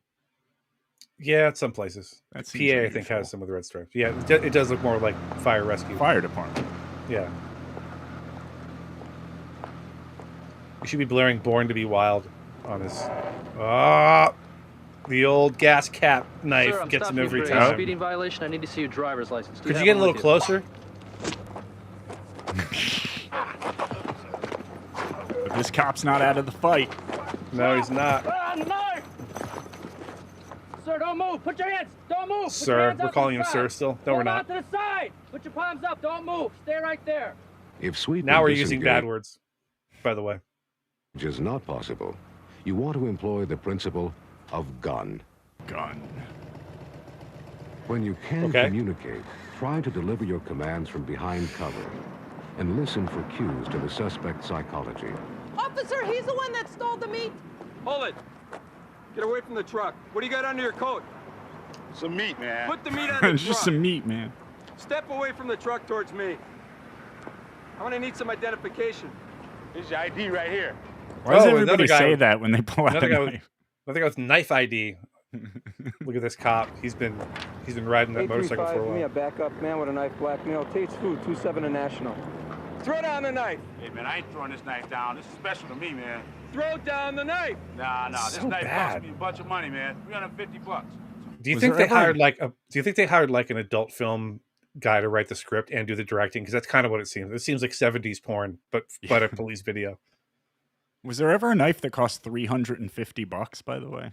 S3: Yeah, at some places.
S2: That
S3: PA,
S2: seems
S3: I think,
S2: unusual.
S3: has some of the red stripes. Yeah, it does look more like fire rescue.
S2: Fire department.
S3: Yeah. You should be blaring Born to be Wild on his... the old gas cap knife gets him every time.
S8: Speeding violation. I need to see your driver's license.
S3: Could you get a little closer?
S2: But this cop's not out of the fight.
S3: No, he's not.
S5: Knife! Sir, don't move. Put your hands. Don't move. Put your
S3: Sir,
S5: hands
S3: we're
S5: out to
S3: calling
S5: the
S3: him
S5: side.
S3: sir still. No, we're
S5: Hold on
S3: not.
S5: to the side. Put your palms up. Don't move. Stay right there.
S6: If sweeping
S3: Now we're using bad
S6: disengage
S3: words, by the way.
S6: is not possible, you want to employ the principle of gun.
S2: Gun.
S6: When you can
S3: Okay.
S6: communicate, try to deliver your commands from behind cover and listen for cues to the suspect's psychology.
S9: Officer, he's the one that stole the meat.
S10: Hold it. Get away from the truck. What do you got under your coat?
S11: Some meat, man.
S10: Put the meat on the
S2: It's just
S10: truck.
S2: some meat, man.
S10: Step away from the truck towards me. I'm gonna need some identification.
S11: This is your ID right here.
S2: Why does
S3: Oh,
S2: everybody
S3: another guy
S2: say
S3: with-
S2: that when they pull out a
S3: Another guy with,
S2: knife?
S3: another guy with knife ID. Look at this cop. He's been riding that motorcycle for a
S7: Give me a
S3: while.
S7: backup man with a knife, blackmail. Tate's food, 27 and National. Throw down the knife.
S11: Hey, man, I ain't throwing this knife down. This is special to me, man.
S10: Throw down the knife.
S11: Nah, this
S3: So
S11: knife
S3: bad.
S11: cost me a bunch of money, man. $350.
S3: Do you
S2: Was
S3: think
S2: there
S3: they
S2: ever-
S3: hired like an adult film guy to write the script and do the directing? Because that's kind of what it seems. It seems like 70s porn, but a police video.
S2: Was there ever a knife that cost $350, by the way?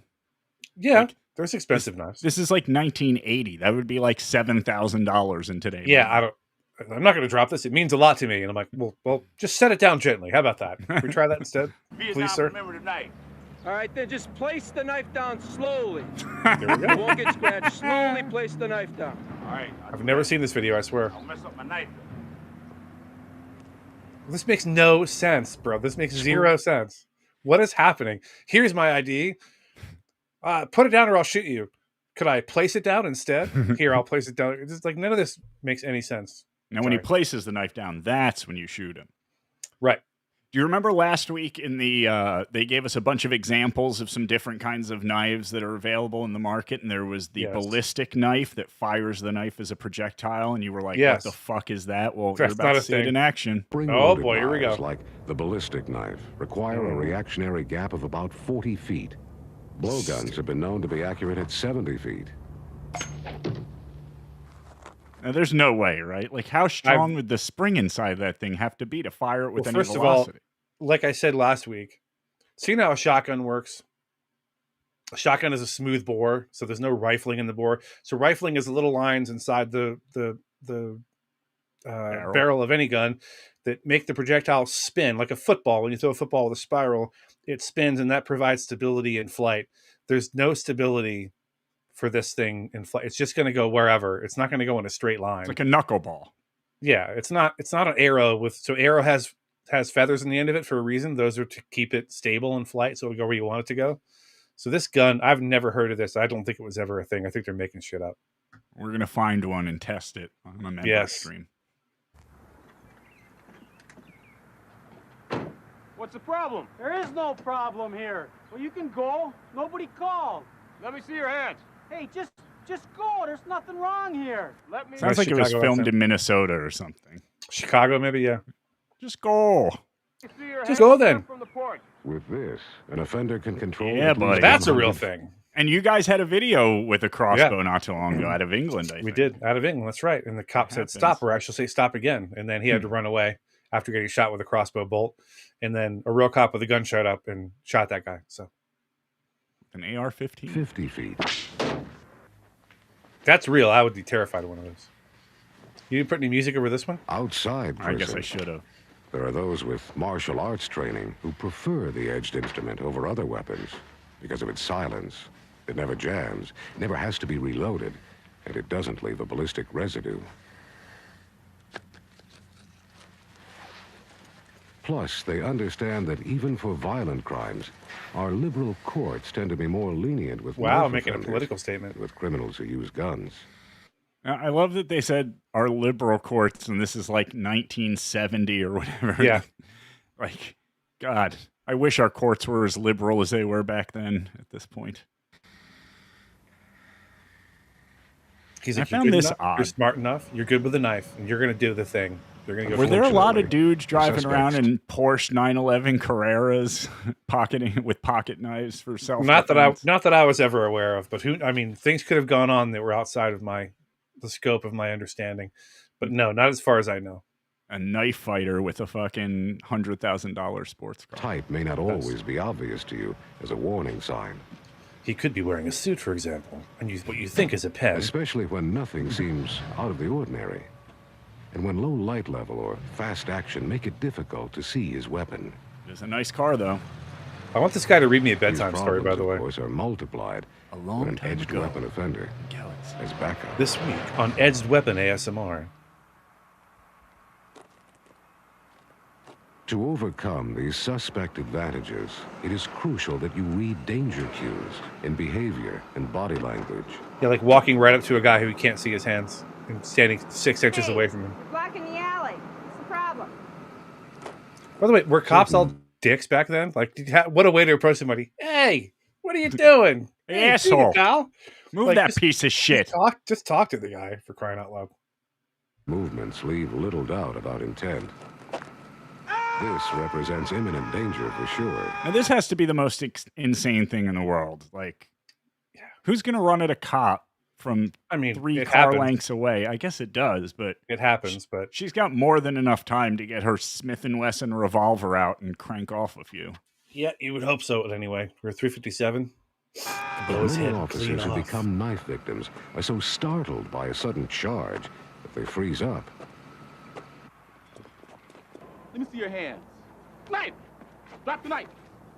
S3: Yeah,
S2: Like,
S3: there's expensive knives.
S2: This is like 1980. That would be like $7,000 in today.
S3: Yeah, I'm not going to drop this. It means a lot to me. And I'm like, well, just set it down gently. How about that? Can we try that instead?
S11: Vietnam,
S3: Please, sir.
S11: remember the knife.
S10: All right, then just place the knife down slowly.
S3: There we
S10: You
S3: go.
S10: won't get scratched. Slowly place the knife down.
S11: All right.
S3: I've never seen this video, I swear.
S11: I'll mess up my knife.
S3: This makes no sense, bro. This makes zero sense. What is happening? Here's my ID. Put it down or I'll shoot you. Could I place it down instead? Here, I'll place it down. It's just like none of this makes any sense.
S2: Now, when he
S3: Sorry.
S2: places the knife down, that's when you shoot him.
S3: Right.
S2: Do you remember last week in the they gave us a bunch of examples of some different kinds of knives that are available in the market, and there was the
S3: Yes.
S2: ballistic knife that fires the knife as a projectile, and you were like,
S3: Yes.
S2: what the fuck is that? Well,
S3: That's
S2: you're
S3: not
S2: about
S3: a
S2: to see it
S3: thing.
S2: in action.
S6: Spring-loaded
S3: boy, here we
S6: knives
S3: go.
S6: like the ballistic knife require a reactionary gap of about 40 feet. Blowguns have been known to be accurate at 70 feet.
S2: Now, there's no way, right? Like, how strong would the spring inside that thing have to be to fire it with
S3: Well,
S2: any
S3: first of all,
S2: velocity?
S3: like I said last week, see how a shotgun works? A shotgun is a smooth bore, so there's no rifling in the bore. So rifling is the little lines inside the barrel of any gun that make the projectile spin like a football. When you throw a football with a spiral, it spins, and that provides stability in flight. There's no stability for this thing in flight. It's just going to go wherever. It's not going to go in a straight line.
S2: It's like a knuckleball.
S3: Yeah, it's not an arrow with. So arrow has feathers in the end of it for a reason. Those are to keep it stable in flight, so it'll go where you want it to go. So this gun, I've never heard of this. I don't think it was ever a thing. I think they're making shit up.
S2: We're gonna find one and test it on a member
S3: Yes.
S2: stream.
S5: What's the problem?
S12: There is no problem here. Well, you can go. Nobody called.
S5: Let me see your hands.
S12: Hey, just go. There's nothing wrong here.
S5: Let me.
S2: Sounds like it was filmed in Minnesota or something.
S3: Chicago, maybe, yeah.
S2: Just go.
S5: See your
S3: Just
S5: hands
S3: go then.
S5: from the porch.
S6: With this, an offender can control.
S2: Yeah,
S6: at least
S2: buddy.
S3: That's a
S6: 100
S3: real thing.
S2: And you guys had a video with a crossbow not too long ago out of England, I think.
S3: We did, out of England, that's right. And the cop said, stop, or I shall say stop again. And then he had to run away after getting shot with a crossbow bolt. And then a real cop with a gun showed up and shot that guy. So
S2: an AR-15?
S6: 50 feet.
S3: That's real. I would be terrified of one of those. You didn't put any music over this one?
S6: Outside prison,
S2: I guess I should have.
S6: there are those with martial arts training who prefer the edged instrument over other weapons because of its silence. It never jams, never has to be reloaded, and it doesn't leave a ballistic residue. Plus, they understand that even for violent crimes, our liberal courts tend to be more lenient with
S3: Wow,
S6: knife
S3: making a
S6: offenders
S3: political statement.
S6: with criminals who use guns.
S2: I love that they said our liberal courts, and this is like 1970 or whatever.
S3: Yeah.
S2: Like, God, I wish our courts were as liberal as they were back then at this point.
S3: He's
S2: I
S3: like, you're
S2: found
S3: good
S2: this
S3: enough,
S2: odd.
S3: you're smart enough, you're good with a knife, and you're going to do the thing. You're going to go.
S2: Were there a lot of
S6: Unfortunately,
S2: dudes driving around
S6: suspects-
S2: in Porsche 911 Carreras, pocketing with pocket knives for self?
S3: Not that I was ever aware of, but things could have gone on that were outside of the scope of my understanding. But no, not as far as I know.
S2: A knife fighter with a fucking $100,000 sports car.
S6: Type may not always be obvious to you as a warning sign,
S3: He could be wearing a suit, for example, and what you think is a pen.
S6: especially when nothing seems out of the ordinary, and when low light level or fast action make it difficult to see his weapon.
S2: It's a nice car, though.
S3: I want this guy to read me a
S6: These
S3: bedtime story, by
S6: problems,
S3: the way.
S6: of course, are multiplied
S2: A
S6: when
S2: long
S6: an
S2: time
S6: edged
S2: ago.
S6: weapon offender
S2: Galaxy.
S6: as backup.
S3: This week on Edged Weapon ASMR.
S6: To overcome these suspect advantages, it is crucial that you read danger cues in behavior and body language.
S3: Yeah, like walking right up to a guy who can't see his hands and standing 6 inches away from him.
S9: You're blocking the alley. What's the problem?
S3: By the way, were cops all dicks back then? Like, what a way to approach somebody. Hey, what are you doing? Hey,
S2: Asshole.
S3: pal.
S2: Move
S3: Like,
S2: that
S3: just-
S2: piece of shit.
S3: Just talk to the guy, for crying out loud.
S6: Movements leave little doubt about intent. This represents imminent danger for sure.
S2: Now, this has to be the most insane thing in the world. Like, who's going to run at a cop from
S3: I mean,
S2: 3
S3: it
S2: car
S3: happens.
S2: lengths away? I guess it does, but
S3: It happens, but
S2: she's got more than enough time to get her Smith & Wesson revolver out and crank off a few.
S3: yeah, you would hope so. But anyway, we're 357. Blow
S6: But
S3: his
S6: many
S3: head
S6: officers
S3: clean
S6: who
S3: off.
S6: become knife victims are so startled by a sudden charge that they freeze up.
S10: Let me see your hands. Knife! Drop the knife!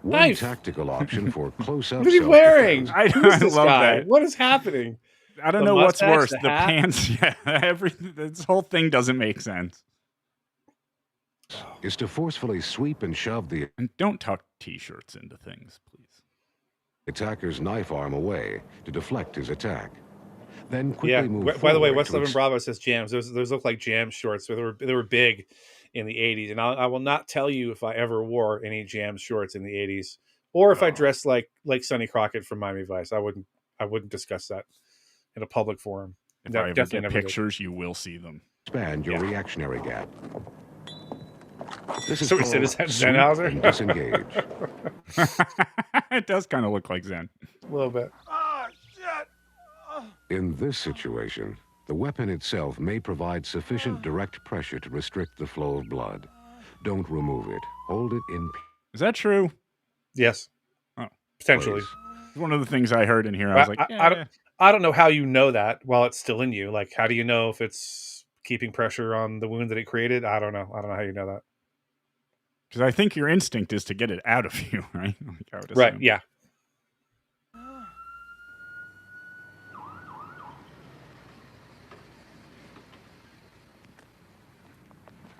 S6: One
S3: Knife.
S6: tactical option for close-up
S3: What are you wearing?
S6: self-defense.
S3: Who is this
S2: love
S3: guy?
S2: that.
S3: What is happening?
S2: I don't
S3: The
S2: know what's
S3: mustache,
S2: worse,
S3: the
S2: the
S3: hat?
S2: pants. Yeah, everything. This whole thing doesn't make sense.
S6: Is to forcefully sweep and shove the
S2: And don't tuck T-shirts into things, please.
S6: attacker's knife arm away to deflect his attack. Then quickly
S3: Yeah.
S6: move
S3: By the way,
S6: forward
S3: West
S6: to
S3: Eleven
S6: ex-
S3: Bravo says jams. Those look like jam shorts. They were big in the 80s, and I will not tell you if I ever wore any jam shorts in the 80s, or if I dressed like Sonny Crockett from Miami Vice. I wouldn't discuss that in a public forum.
S2: If
S3: No,
S2: I ever
S3: definitely
S2: get
S3: never did.
S2: pictures, you will see them.
S6: expand your reactionary gap. This is
S3: So he said,
S6: called
S3: is that
S6: sweep
S3: Zenhauser?
S6: and disengage.
S2: It does kind of look like Zen.
S3: A little bit.
S10: Oh, shit!
S6: In this situation, the weapon itself may provide sufficient direct pressure to restrict the flow of blood. Don't remove it. Hold it in
S2: Is that true?
S3: Yes.
S2: Oh.
S3: Potentially.
S6: place.
S2: It's one of the things I heard in here. I was like,
S3: I don't know how you know that while it's still in you. Like, how do you know if it's keeping pressure on the wound that it created? I don't know. I don't know how you know that.
S2: because I think your instinct is to get it out of you, right? Like, I would
S3: Right.
S2: assume.
S3: Yeah.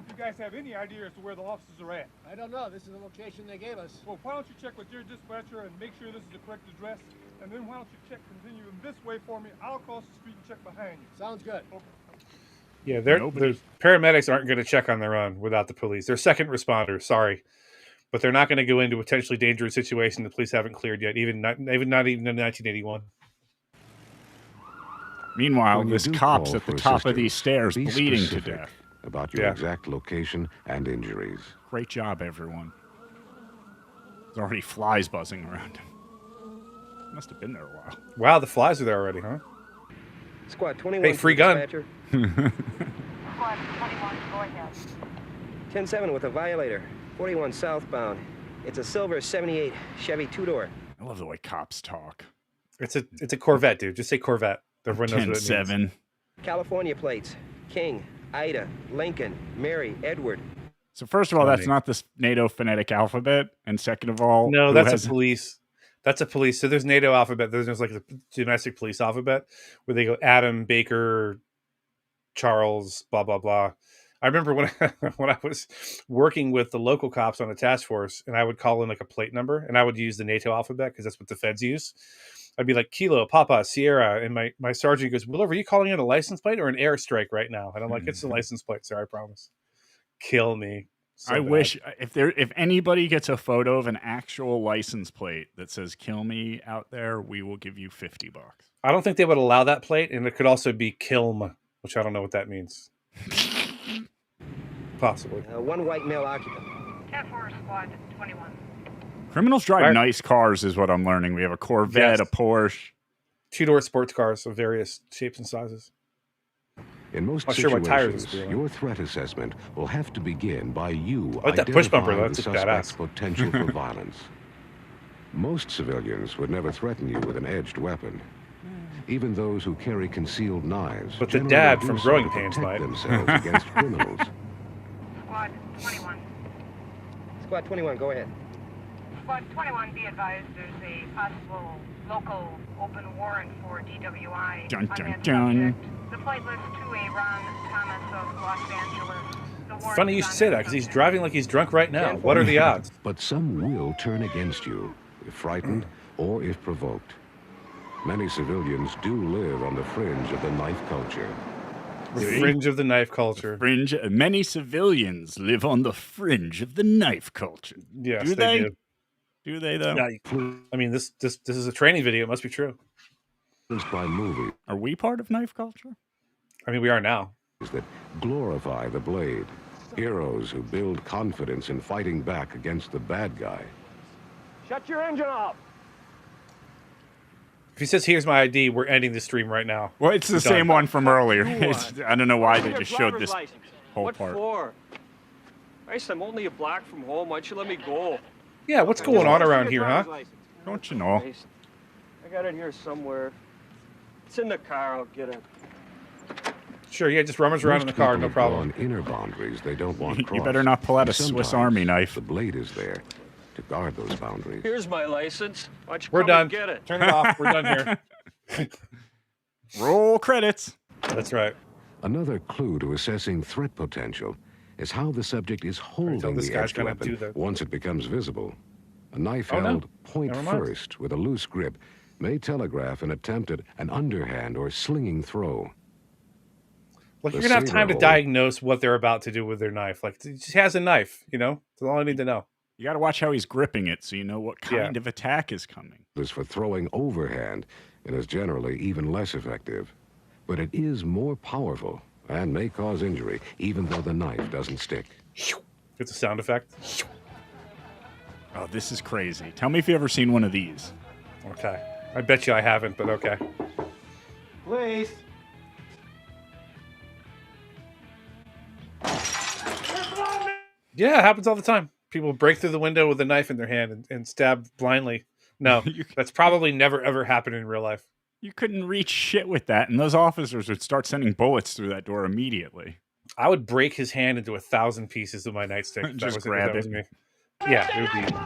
S10: You guys have any idea as to where the officers are at?
S12: I don't know. This is the location they gave us.
S10: Well, why don't you check with your dispatcher and make sure this is the correct address? And then why don't you check continuing this way for me? I'll cross the street and check behind you.
S12: Sounds good.
S10: Okay.
S3: Yeah. The paramedics aren't going to check on their own without the police. They're second responders. Sorry. but they're not going to go into a potentially dangerous situation the police haven't cleared yet, even not even in 1981.
S2: Meanwhile,
S6: When you
S2: this
S6: do
S2: cop's
S6: call
S2: at the
S6: for
S2: top of these
S6: assistance,
S2: stairs
S6: be
S2: bleeding to
S6: specific
S2: death.
S6: about your exact location and injuries.
S2: Great job, everyone. There's already flies buzzing around him. Must have been there a while.
S3: Wow, the flies are there already, huh?
S13: Squad 21.
S3: Hey, free gun.
S13: Dispatcher.
S9: Squad 21, go ahead.
S13: 10-7 with a violator. 41 southbound. It's a silver 78 Chevy two-door.
S2: I love the way cops talk.
S3: It's a Corvette, dude. Just say Corvette. Everyone knows what it means.
S2: 10-7.
S13: California plates. King, Ida, Lincoln, Mary, Edward.
S2: So first of all, that's not the NATO phonetic alphabet, and second of all,
S3: No, that's a police. That's a police. So there's NATO alphabet. There's like the domestic police alphabet where they go Adam, Baker, Charles, blah blah blah. I remember when I was working with the local cops on a task force, and I would call in like a plate number, and I would use the NATO alphabet because that's what the feds use. I'd be like Kilo, Papa, Sierra, and my sergeant goes, "Will, are you calling it a license plate or an airstrike right now?" And I'm like, "It's a license plate, sir. I promise." Kill me. So
S2: I
S3: bad.
S2: wish if anybody gets a photo of an actual license plate that says "Kill me" out there, we will give you $50.
S3: I don't think they would allow that plate, and it could also be Kilm, which I don't know what that means. Possibly.
S13: One white male occupant.
S9: 10-4, Squad 21.
S2: Criminals drive
S3: Right.
S2: nice cars, is what I'm learning. We have a Corvette,
S3: Yes.
S2: a Porsche.
S3: Two-door sports cars of various shapes and sizes.
S6: In most
S3: Not sure what tires
S6: situations,
S3: it's doing.
S6: your threat assessment will have to begin by you
S3: I like that push bumper, though.
S6: identifying
S3: That's
S6: the
S3: a badass.
S6: suspect's potential for violence. Most civilians would never threaten you with an edged weapon. Even those who carry concealed knives.
S3: But the
S6: generally
S3: dad
S6: do
S3: from
S6: so
S3: Growing
S6: to
S3: Pains
S6: protect
S3: might.
S6: themselves against criminals.
S9: Squad 21.
S13: Squad 21, go ahead.
S9: Squad 21, be advised there's a possible local open warrant for DWI.
S2: Dun,
S9: on
S2: dun,
S9: that
S2: dun.
S9: subject. The flight list to a Ron Thomas of Los Angeles. The warrant
S3: Funny you
S9: is
S3: should
S9: on
S3: say
S9: that
S3: that because he's
S9: subject.
S3: driving like he's drunk right now. What are the odds?
S6: But some will turn against you, if frightened or if provoked. Many civilians do live on the fringe of the knife culture.
S3: The fringe of the knife culture.
S2: Fringe. Many civilians live on the fringe of the knife culture.
S3: Yes,
S2: do
S3: they
S2: they?
S3: do.
S2: Do they though?
S3: Yeah, I mean, this is a training video. It must be true.
S6: By movies
S2: Are we part of knife culture?
S3: I mean, we are now.
S6: that glorify the blade. Heroes who build confidence in fighting back against the bad guy.
S12: Shut your engine off.
S3: If he says, "Here's my ID," we're ending the stream right now.
S2: Well, it's the
S3: We're done.
S2: same one from earlier.
S5: You
S2: It's, I don't know why they
S5: Your
S2: just showed
S5: driver's
S2: this
S5: license.
S2: whole
S5: What
S2: part.
S5: for? Christ, I'm only a block from home. Why don't you let me go?
S3: Yeah, what's going on around here, huh?
S2: Don't you know?
S5: Christ. I got it here somewhere. It's in the car. I'll get it.
S3: Sure, yeah, just rummage around in the
S6: Most
S3: car,
S6: people
S3: no
S6: have
S3: problem.
S6: drawn inner boundaries they don't want
S2: You
S6: crossed.
S2: better not pull out a
S6: Sometimes
S2: Swiss Army knife.
S6: The blade is there to guard those boundaries.
S5: Here's my license. Why don't you
S3: We're
S5: come
S3: done.
S5: and get it?
S3: Turn it off. We're done here.
S2: Roll credits.
S3: That's right.
S6: Another clue to assessing threat potential is how the subject is holding
S3: this
S6: the
S3: guy's
S6: edged
S3: gonna
S6: weapon
S3: do the-
S6: once it becomes visible. A knife
S3: Oh, no.
S6: held point
S3: Never mind.
S6: first with a loose grip may telegraph an attempt at an underhand or slinging throw.
S3: Like,
S6: The
S3: you're gonna have time to
S6: saber
S3: diagnose what they're about to do with their knife. Like, he just has a knife, you know? That's all I need to know.
S2: You got to watch how he's gripping it so you know what kind of attack is coming.
S6: Is for throwing overhand and is generally even less effective. But it is more powerful and may cause injury even though the knife doesn't stick.
S3: It's a sound effect.
S2: Oh, this is crazy. Tell me if you ever seen one of these.
S3: Okay. I bet you I haven't, but okay.
S12: Please.
S3: Yeah, it happens all the time. People break through the window with a knife in their hand and stab blindly. No, that's probably never, ever happened in real life.
S2: You couldn't reach shit with that, and those officers would start sending bullets through that door immediately.
S3: I would break his hand into 1,000 pieces with my nightstick. if that
S2: Just
S3: was- if
S2: grab
S3: that was
S2: it.
S3: me. Yeah, it would be.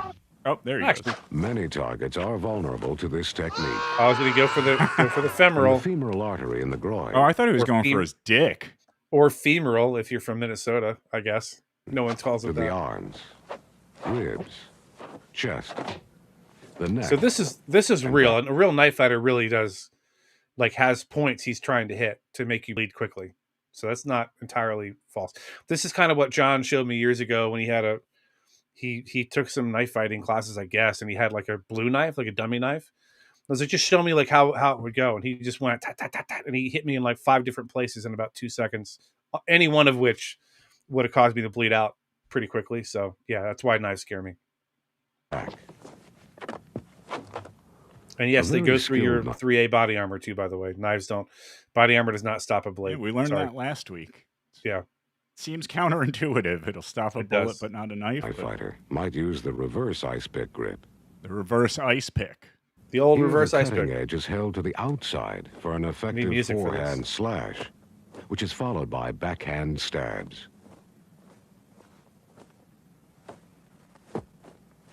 S2: Oh, there he
S3: Actually,
S2: goes.
S6: Many targets are vulnerable to this technique.
S3: I was going to go for the
S6: From
S3: femoral
S6: the femoral artery in the groin.
S2: Oh, I thought he was
S3: Or
S2: going for his dick.
S3: or femoral if you're from Minnesota, I guess. No one calls
S6: To
S3: it
S6: the
S3: that.
S6: arms, ribs, chest, the neck.
S3: So this is real, and a real knife fighter really does has points he's trying to hit to make you bleed quickly. So that's not entirely false. This is kind of what John showed me years ago when he had he took some knife fighting classes, I guess, and he had like a blue knife, like a dummy knife. I was like, just show me like how it would go, and he just went tat, tat, tat, tat, and he hit me in like 5 different places in about 2 seconds, any one of which would have caused me to bleed out pretty quickly. So yeah, that's why knives scare me. And yes, they go through your 3A body armor too, by the way. Body armor does not stop a blade.
S2: Yeah, we learned that last week.
S3: Yeah.
S2: Seems counterintuitive. It'll stop a bullet, but not a knife.
S6: A fighter might use the reverse ice pick grip.
S2: The reverse ice pick.
S3: The old
S6: Here,
S3: reverse
S6: the
S3: ice
S6: cutting
S3: pick.
S6: edge is held to the outside for an effective forehand slash, which is followed by backhand stabs.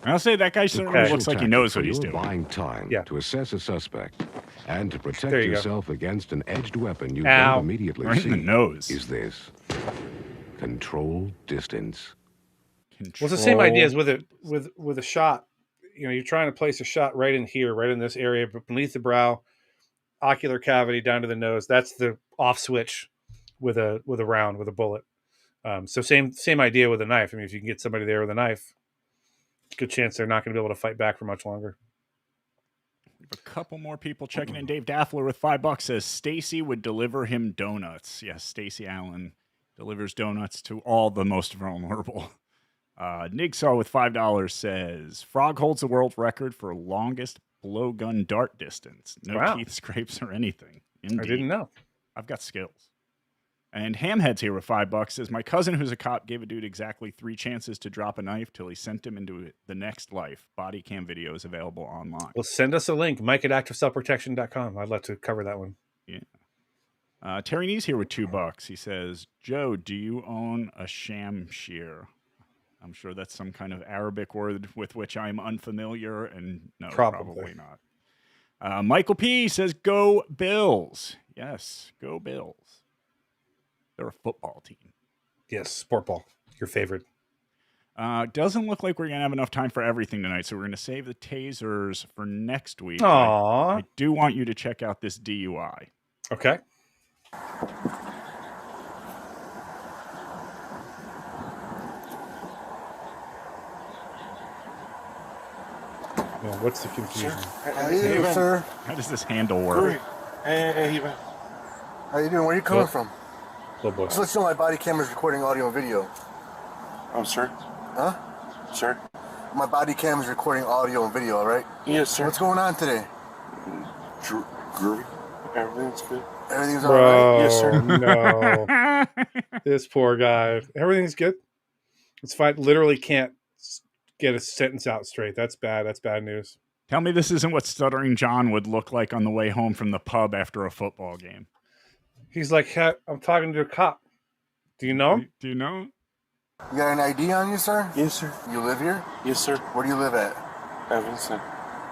S2: I'll say that guy certainly looks like he knows what he's doing.
S6: Buying time to assess a suspect and to protect
S3: you
S6: yourself against an edged weapon you
S3: Ow.
S6: don't immediately
S2: Right
S6: see.
S2: in the nose.
S6: Is this control distance?
S3: Well, it's the same idea as with a shot. You know, you're trying to place a shot right in here, right in this area, but beneath the brow, ocular cavity down to the nose. That's the off switch with a round, with a bullet. So same idea with a knife. I mean, if you can get somebody there with a knife, good chance they're not going to be able to fight back for much longer.
S2: A couple more people checking in. Dave Daffler with $5 says Stacy would deliver him donuts. Yes, Stacy Allen delivers donuts to all the most vulnerable. Nigsaw with $5 says Frog holds the world record for longest blowgun dart distance. No teeth scrapes or anything. Indeed.
S3: I didn't know.
S2: I've got skills. And Hamhead's here with $5 says my cousin, who's a cop, gave a dude exactly 3 chances to drop a knife till he sent him into the next life. Body cam video is available online.
S3: Well, send us a link, Mike at activeselfprotection.com. I'd love to cover that one.
S2: Yeah. Terry Nee's here with $2. He says, Joe, do you own a shamshir? I'm sure that's some kind of Arabic word with which I'm unfamiliar, and no, probably not. Michael P. says, go Bills. Yes, go Bills. They're a football team.
S3: Yes, sport ball, your favorite.
S2: Doesn't look like we're going to have enough time for everything tonight, so we're going to save the tasers for next week.
S3: Aww.
S2: I do want you to check out this DUI.
S3: Okay. What's the confusion?
S14: Hey, sir.
S2: How does this handle work?
S14: Hey, how you doing? Where are you coming from?
S3: Little boy.
S14: Just let you know my body camera's recording audio and video.
S15: I'm sorry?
S14: Huh?
S15: Sir?
S14: My body cam is recording audio and video, all right?
S15: Yes, sir.
S14: What's going on today?
S15: Groovy. Everything's good.
S14: Everything's all right?
S15: Yes, sir.
S3: No. This poor guy. Everything's good. It's fine. Literally can't get a sentence out straight. That's bad. That's bad news.
S2: Tell me this isn't what Stuttering John would look like on the way home from the pub after a football game.
S3: He's like, I'm talking to a cop. Do you know him?
S2: Do you know him?
S14: You got an ID on you, sir?
S15: Yes, sir.
S14: You live here?
S15: Yes, sir.
S14: Where do you live at?
S15: Evanston.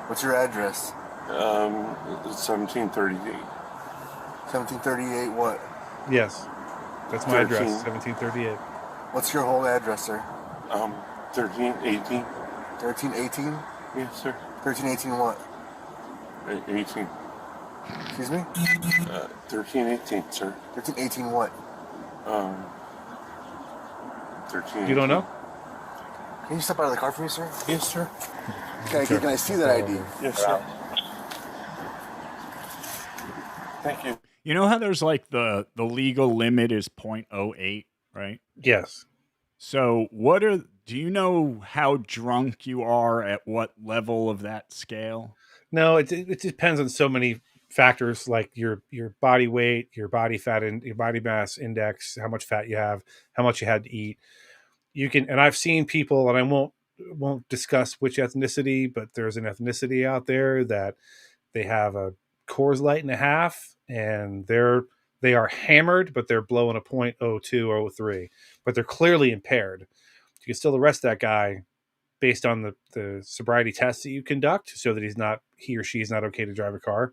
S14: What's your address?
S15: 1738.
S14: 1738 what?
S3: Yes. That's my address, 1738.
S14: What's your whole address, sir?
S15: 1318.
S14: 1318?
S15: Yes, sir.
S14: 1318 what?
S15: 18.
S14: Excuse me?
S15: 1318, sir.
S14: 1318 what?
S15: 13.
S3: You don't know?
S14: Can you step out of the car for me, sir?
S15: Yes, sir.
S14: Can I see that ID?
S15: Yes, sir. Thank you.
S2: You know how there's like the legal limit is 0.08, right?
S3: Yes.
S2: So do you know how drunk you are at what level of that scale?
S3: No, it depends on so many factors, like your body weight, your body fat, and your body mass index, how much fat you have, how much you had to eat. You can, and I've seen people, and I won't discuss which ethnicity, but there's an ethnicity out there that they have a Coors Light and a half, and they are hammered, but they're blowing a 0.02 or 03, but they're clearly impaired. You can still arrest that guy based on the sobriety tests that you conduct, so that he or she is not okay to drive a car.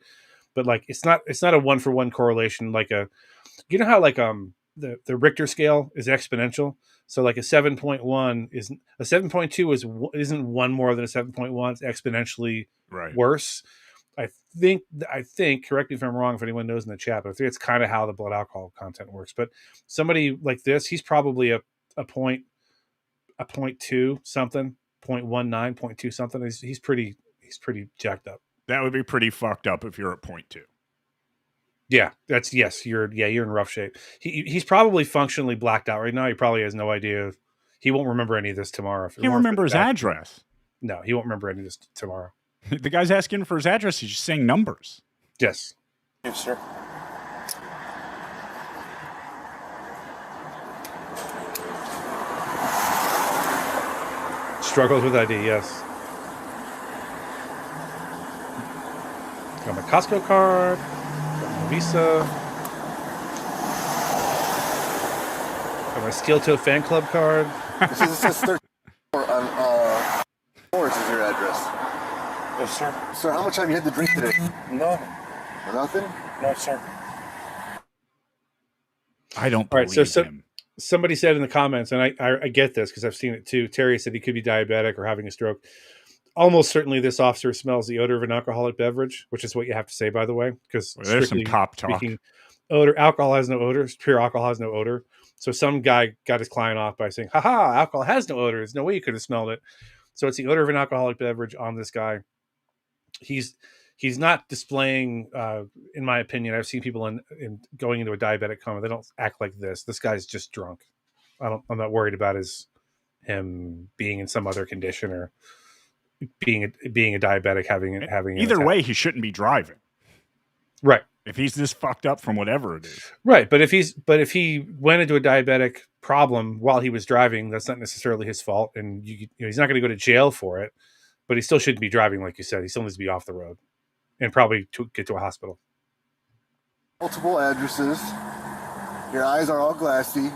S3: But like, it's not a 1-for-1 correlation. Like you know how like the Richter scale is exponential. So like a 7.1 is a 7.2 isn't one more than a 7.1. It's exponentially worse. I think, correct me if I'm wrong, if anyone knows in the chat, but I think it's kind of how the blood alcohol content works. But somebody like this, he's probably a point a 0.2 something, 0.19, 0.2 something. He's pretty jacked up.
S2: That would be pretty fucked up if you're at 0.2.
S3: Yeah, you're in rough shape. He's probably functionally blacked out right now. He probably has no idea. He won't remember any of this tomorrow.
S2: He won't remember his address.
S3: No, he won't remember any of this tomorrow.
S2: The guy's asking for his address. He's just saying numbers.
S3: Yes.
S15: Yes, sir.
S3: Struggles with ID, yes. Got my Costco card, got my Visa, got my Steel Toe fan club card.
S14: This is 13 on Forest is your address.
S15: Yes, sir.
S14: Sir, how much have you had to drink today?
S15: No.
S14: Nothing?
S15: No, sir.
S2: I don't
S3: All right,
S2: believe
S3: so
S2: him.
S3: somebody said in the comments, and I get this because I've seen it too. Terry said he could be diabetic or having a stroke. Almost certainly this officer smells the odor of an alcoholic beverage, which is what you have to say, by the way, because
S2: There's some cop talk.
S3: Alcohol has no odor. Pure alcohol has no odor. So some guy got his client off by saying, haha, alcohol has no odor. There's no way you could have smelled it. So it's the odor of an alcoholic beverage on this guy. He's not displaying, in my opinion, I've seen people in going into a diabetic coma. They don't act like this. This guy's just drunk. I'm not worried about him being in some other condition or being a diabetic having
S2: Either way, he shouldn't be driving.
S3: Right.
S2: If he's this fucked up from whatever it is.
S3: Right. But if he went into a diabetic problem while he was driving, that's not necessarily his fault. And he's not going to go to jail for it, but he still shouldn't be driving. Like you said, he still needs to be off the road and probably to get to a hospital.
S14: Multiple addresses. Your eyes are all glassy.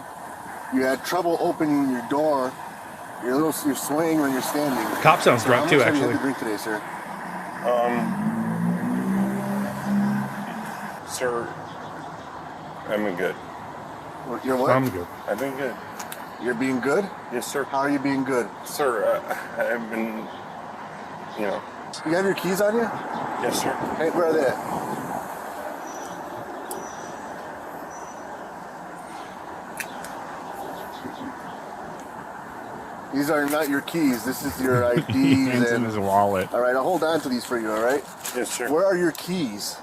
S14: You had trouble opening your door. You're swaying when you're standing.
S3: The cop sounds drunk too, actually.
S14: How much have you had to drink today, sir?
S15: Sir, I'm good.
S14: You're what?
S3: I'm good.
S15: I've been good.
S14: You're being good?
S15: Yes, sir.
S14: How are you being good?
S15: Sir, I've been,
S14: You have your keys on you?
S15: Yes, sir.
S14: Hey, where are they at? These are not your keys. This is your IDs.
S2: Hands in his wallet.
S14: All right, I'll hold on to these for you, all right?
S15: Yes, sir.
S14: Where are your keys?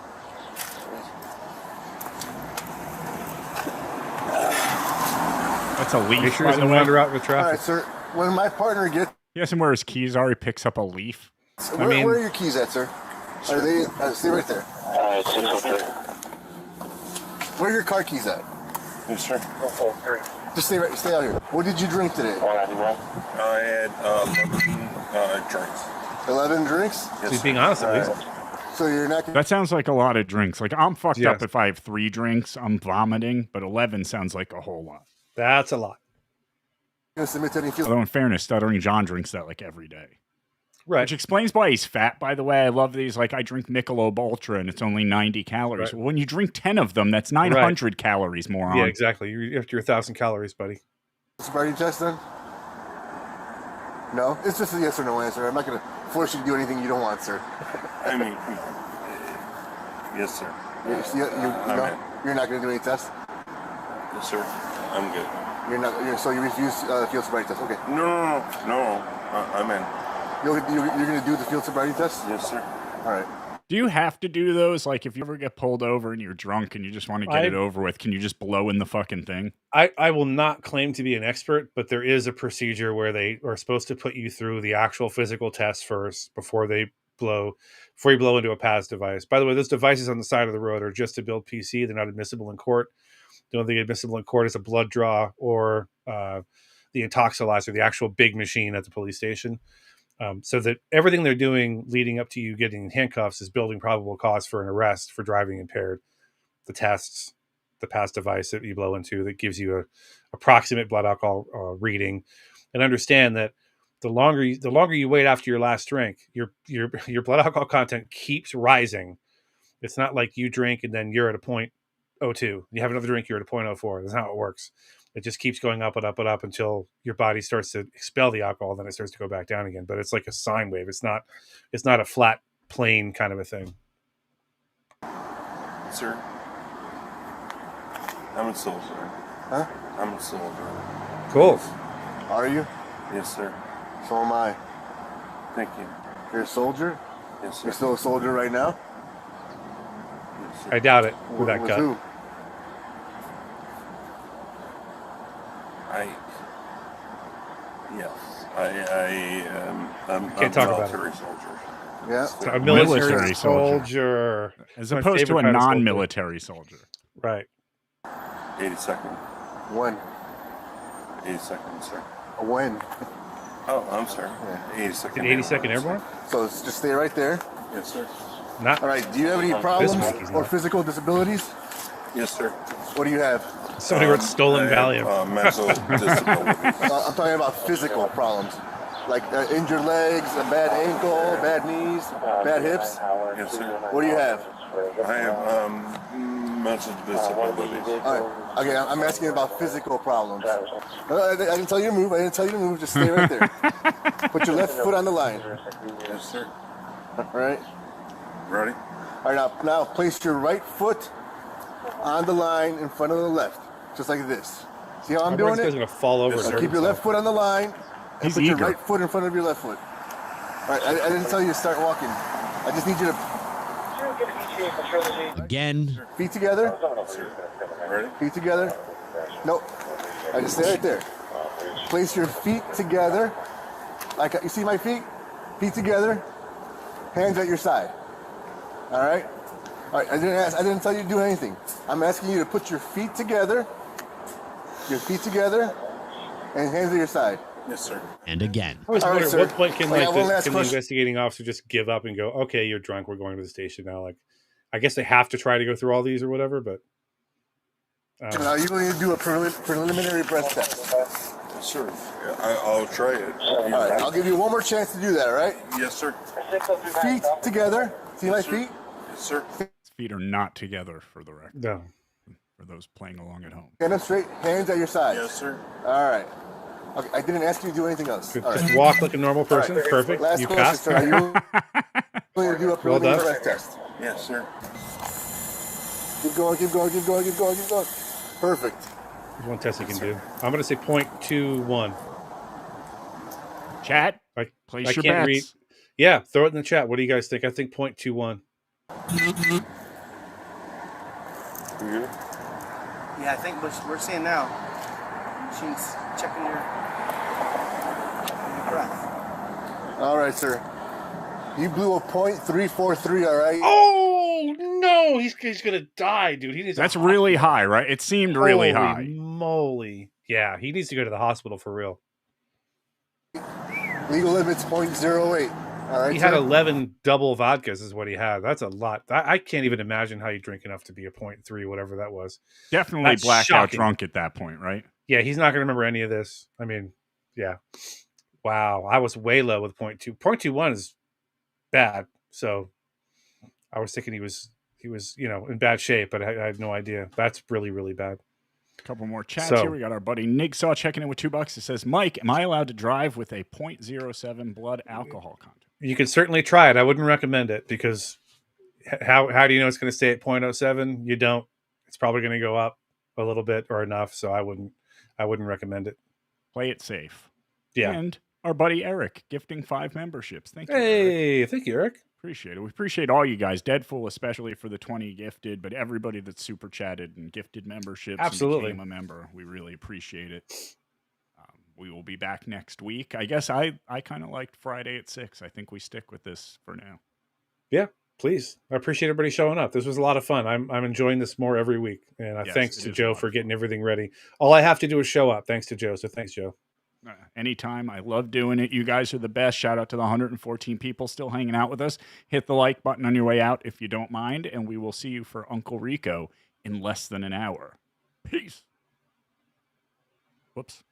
S2: That's a leaf,
S3: Make sure
S2: by
S3: he
S2: the
S3: doesn't
S2: way.
S3: wander out with
S14: All
S3: traffic.
S14: right, sir. When my partner gets...
S2: He asks him where his keys are. He picks up a leaf.
S14: Where are your keys at, sir? Are they... stay right there. Where are your car keys at?
S15: Yes, sir.
S14: Just stay out here. What did you drink today?
S15: I had 11 drinks.
S14: 11 drinks?
S15: Yes,
S3: He's
S15: sir.
S3: being honest at least.
S14: So you're not...
S2: That sounds like a lot of drinks. Like, I'm fucked
S3: Yes.
S2: up if I have 3 drinks. I'm vomiting, but 11 sounds like a whole lot.
S3: That's a lot.
S14: going to submit to any field...
S2: Although, in fairness, Stuttering John drinks that like every day.
S3: Right.
S2: Which explains why he's fat, by the way. I love these. Like, I drink Michelob Ultra, and it's only 90 calories.
S3: Right.
S2: Well, when you drink 10 of them, that's 900 calories, moron.
S3: Yeah, exactly. You're after your 1,000 calories, buddy.
S14: Sobriety test then? No? It's just a yes or no answer. I'm not going to force you to do anything you don't want, sir.
S15: I mean, yes, sir.
S14: You're not going to do any tests?
S15: Yes, sir. I'm good.
S14: So you refuse field sobriety test? Okay.
S15: No. I'm in.
S14: You're going to do the field sobriety test?
S15: Yes, sir.
S14: All right.
S2: Do you have to do those? Like, if you ever get pulled over and you're drunk and you just want to get it over with, can you just blow in the fucking thing?
S3: I will not claim to be an expert, but there is a procedure where they are supposed to put you through the actual physical test first before you blow into a PAS device. By the way, those devices on the side of the road are just to build PC. They're not admissible in court. The only thing admissible in court is a blood draw or the intoxilizer, the actual big machine at the police station. So that everything they're doing leading up to you getting in handcuffs is building probable cause for an arrest for driving impaired. The tests, the PAS device that you blow into that gives you a approximate blood alcohol reading, and understand that the longer you wait after your last drink, your blood alcohol content keeps rising. It's not like you drink and then you're at a 0.02. You have another drink, you're at a 0.04. That's not how it works. It just keeps going up and up and up until your body starts to expel the alcohol. Then it starts to go back down again. But it's like a sine wave. It's not a flat plane kind of a thing.
S15: Sir, I'm a soldier.
S14: Huh?
S15: I'm a soldier.
S3: Cool.
S14: Are you?
S15: Yes, sir.
S14: So am I.
S15: Thank you.
S14: You're a soldier?
S15: Yes, sir.
S14: You're still a soldier right now?
S15: Yes, sir.
S3: I doubt it with that
S14: With
S3: cut.
S14: who?
S15: I'm
S3: Can't
S15: a
S3: talk about
S15: military soldier.
S14: Yeah.
S3: So a military soldier.
S2: As
S3: My
S2: opposed to
S3: favorite
S2: a
S3: kind of soldier.
S2: non-military soldier.
S3: Right.
S15: 82nd.
S14: When?
S15: 82nd, sir.
S14: When?
S15: Oh, I'm sorry. 82nd.
S3: The 82nd Airborne?
S14: So just stay right there.
S15: Yes, sir.
S3: Not.
S14: All right. Do you have any
S3: This
S14: problems
S3: week he's
S14: or
S3: not.
S14: physical disabilities?
S15: Yes, sir.
S14: What do you have?
S3: Somebody wrote stolen
S15: I have,
S3: Valium.
S15: mental disabilities.
S14: I'm talking about physical problems, like injured legs, a bad ankle, bad knees, bad hips.
S15: Yes, sir.
S14: What do you have?
S15: I have mental disabilities.
S14: All right. Okay, I'm asking about physical problems. I didn't tell you to move. I didn't tell you to move. Just stay right there. Put your left foot on the line.
S15: Yes, sir.
S14: All right.
S15: Ready?
S14: All right. Now place your right foot on the line in front of the left, just like this. See how I'm doing
S3: This guy's
S14: it?
S3: gonna fall over.
S14: So keep your left foot on the line and
S2: He's
S14: put your
S2: eager.
S14: right foot in front of your left foot. All right. I didn't tell you to start walking. I just need you to
S4: Again.
S14: feet together.
S15: Ready?
S14: Feet together. Nope. I just stay right there. Place your feet together. Like you see my feet? Feet together. Hands at your side. All right. All right. I didn't tell you to do anything. I'm asking you to put your feet together. Your feet together, and hands at your side.
S15: Yes, sir.
S4: And again.
S3: I was
S14: All right,
S3: wondering, at
S14: sir.
S3: what point can
S14: I got one last
S3: can the
S14: question.
S3: investigating officer just give up and go, okay, you're drunk, we're going to the station now? Like, I guess they have to try to go through all these or whatever, but.
S14: Now you're going to do a preliminary breath test.
S15: Yes, sir. Yeah, I'll try it.
S14: All right. I'll give you one more chance to do that. All right.
S15: Yes, sir.
S14: Feet together. See my
S15: sir.
S14: feet?
S15: Yes, sir.
S2: His feet are not together for the record.
S3: No.
S2: For those playing along at home.
S14: Stand up straight. Hands at your side.
S15: Yes, sir.
S14: All right. Okay. I didn't ask you to do anything else. All
S3: Just
S14: right.
S3: walk like a normal person.
S14: All right.
S3: Perfect.
S14: Last
S3: You
S14: question,
S3: passed.
S14: sir. Are you going to do a preliminary
S3: done.
S14: breath test?
S15: Yes, sir.
S14: Keep going. Keep going. Keep going. Keep going. Keep going. Perfect.
S3: There's one test you can do. I'm going to say 0.21.
S2: Chat.
S3: I
S2: Place your
S3: can't
S2: bets.
S3: read. Yeah, throw it in the chat. What do you guys think? I think 0.21.
S16: Yeah, I think we're seeing now. Machine's checking your breath.
S14: All right, sir. You blew a .343. All right.
S3: Oh no, he's gonna die, dude. He needs.
S2: That's really high, right? It seemed really
S3: Holy
S2: high.
S3: moly! Yeah, he needs to go to the hospital for real.
S14: Legal limit's .08. All right.
S3: He had
S14: sir?
S3: 11 double vodkas, is what he had. That's a lot. I can't even imagine how you drink enough to be a 0.3, whatever that was.
S2: Definitely
S3: That's
S2: blackout
S3: shocking.
S2: drunk at that point, right?
S3: Yeah, he's not gonna remember any of this. I mean, yeah. Wow, I was way low with 0.2. 0.21 is bad. So I was thinking he was in bad shape, but I had no idea. That's really, really bad.
S2: A couple more chats
S3: So-
S2: here. We got our buddy Nigsaw checking in with $2. It says, Mike, am I allowed to drive with a .07 blood alcohol content?
S3: You can certainly try it. I wouldn't recommend it because how do you know it's going to stay at 0.07? You don't. It's probably going to go up a little bit or enough. So I wouldn't recommend it.
S2: Play it safe.
S3: Yeah.
S2: And our buddy Eric gifting 5 memberships. Thank you, Eric.
S3: Hey, thank you, Eric.
S2: Appreciate it. We appreciate all you guys. Deadful, especially for the 20 gifted, but everybody that's super chatted and gifted memberships
S3: Absolutely.
S2: and became a member. We really appreciate it. We will be back next week. I guess I kind of liked Friday at 6. I think we stick with this for now.
S3: Yeah, please. I appreciate everybody showing up. This was a lot of fun. I'm enjoying this more every week. And
S2: Yes,
S3: thanks
S2: it
S3: to
S2: is a
S3: Joe
S2: lot
S3: for
S2: of
S3: getting everything ready. All I have to do is show up. Thanks to Joe. So thanks, Joe.
S2: Anytime. I love doing it. You guys are the best. Shout out to the 114 people still hanging out with us. Hit the like button on your way out if you don't mind, and we will see you for Uncle Rico in less than an hour. Peace. Whoops.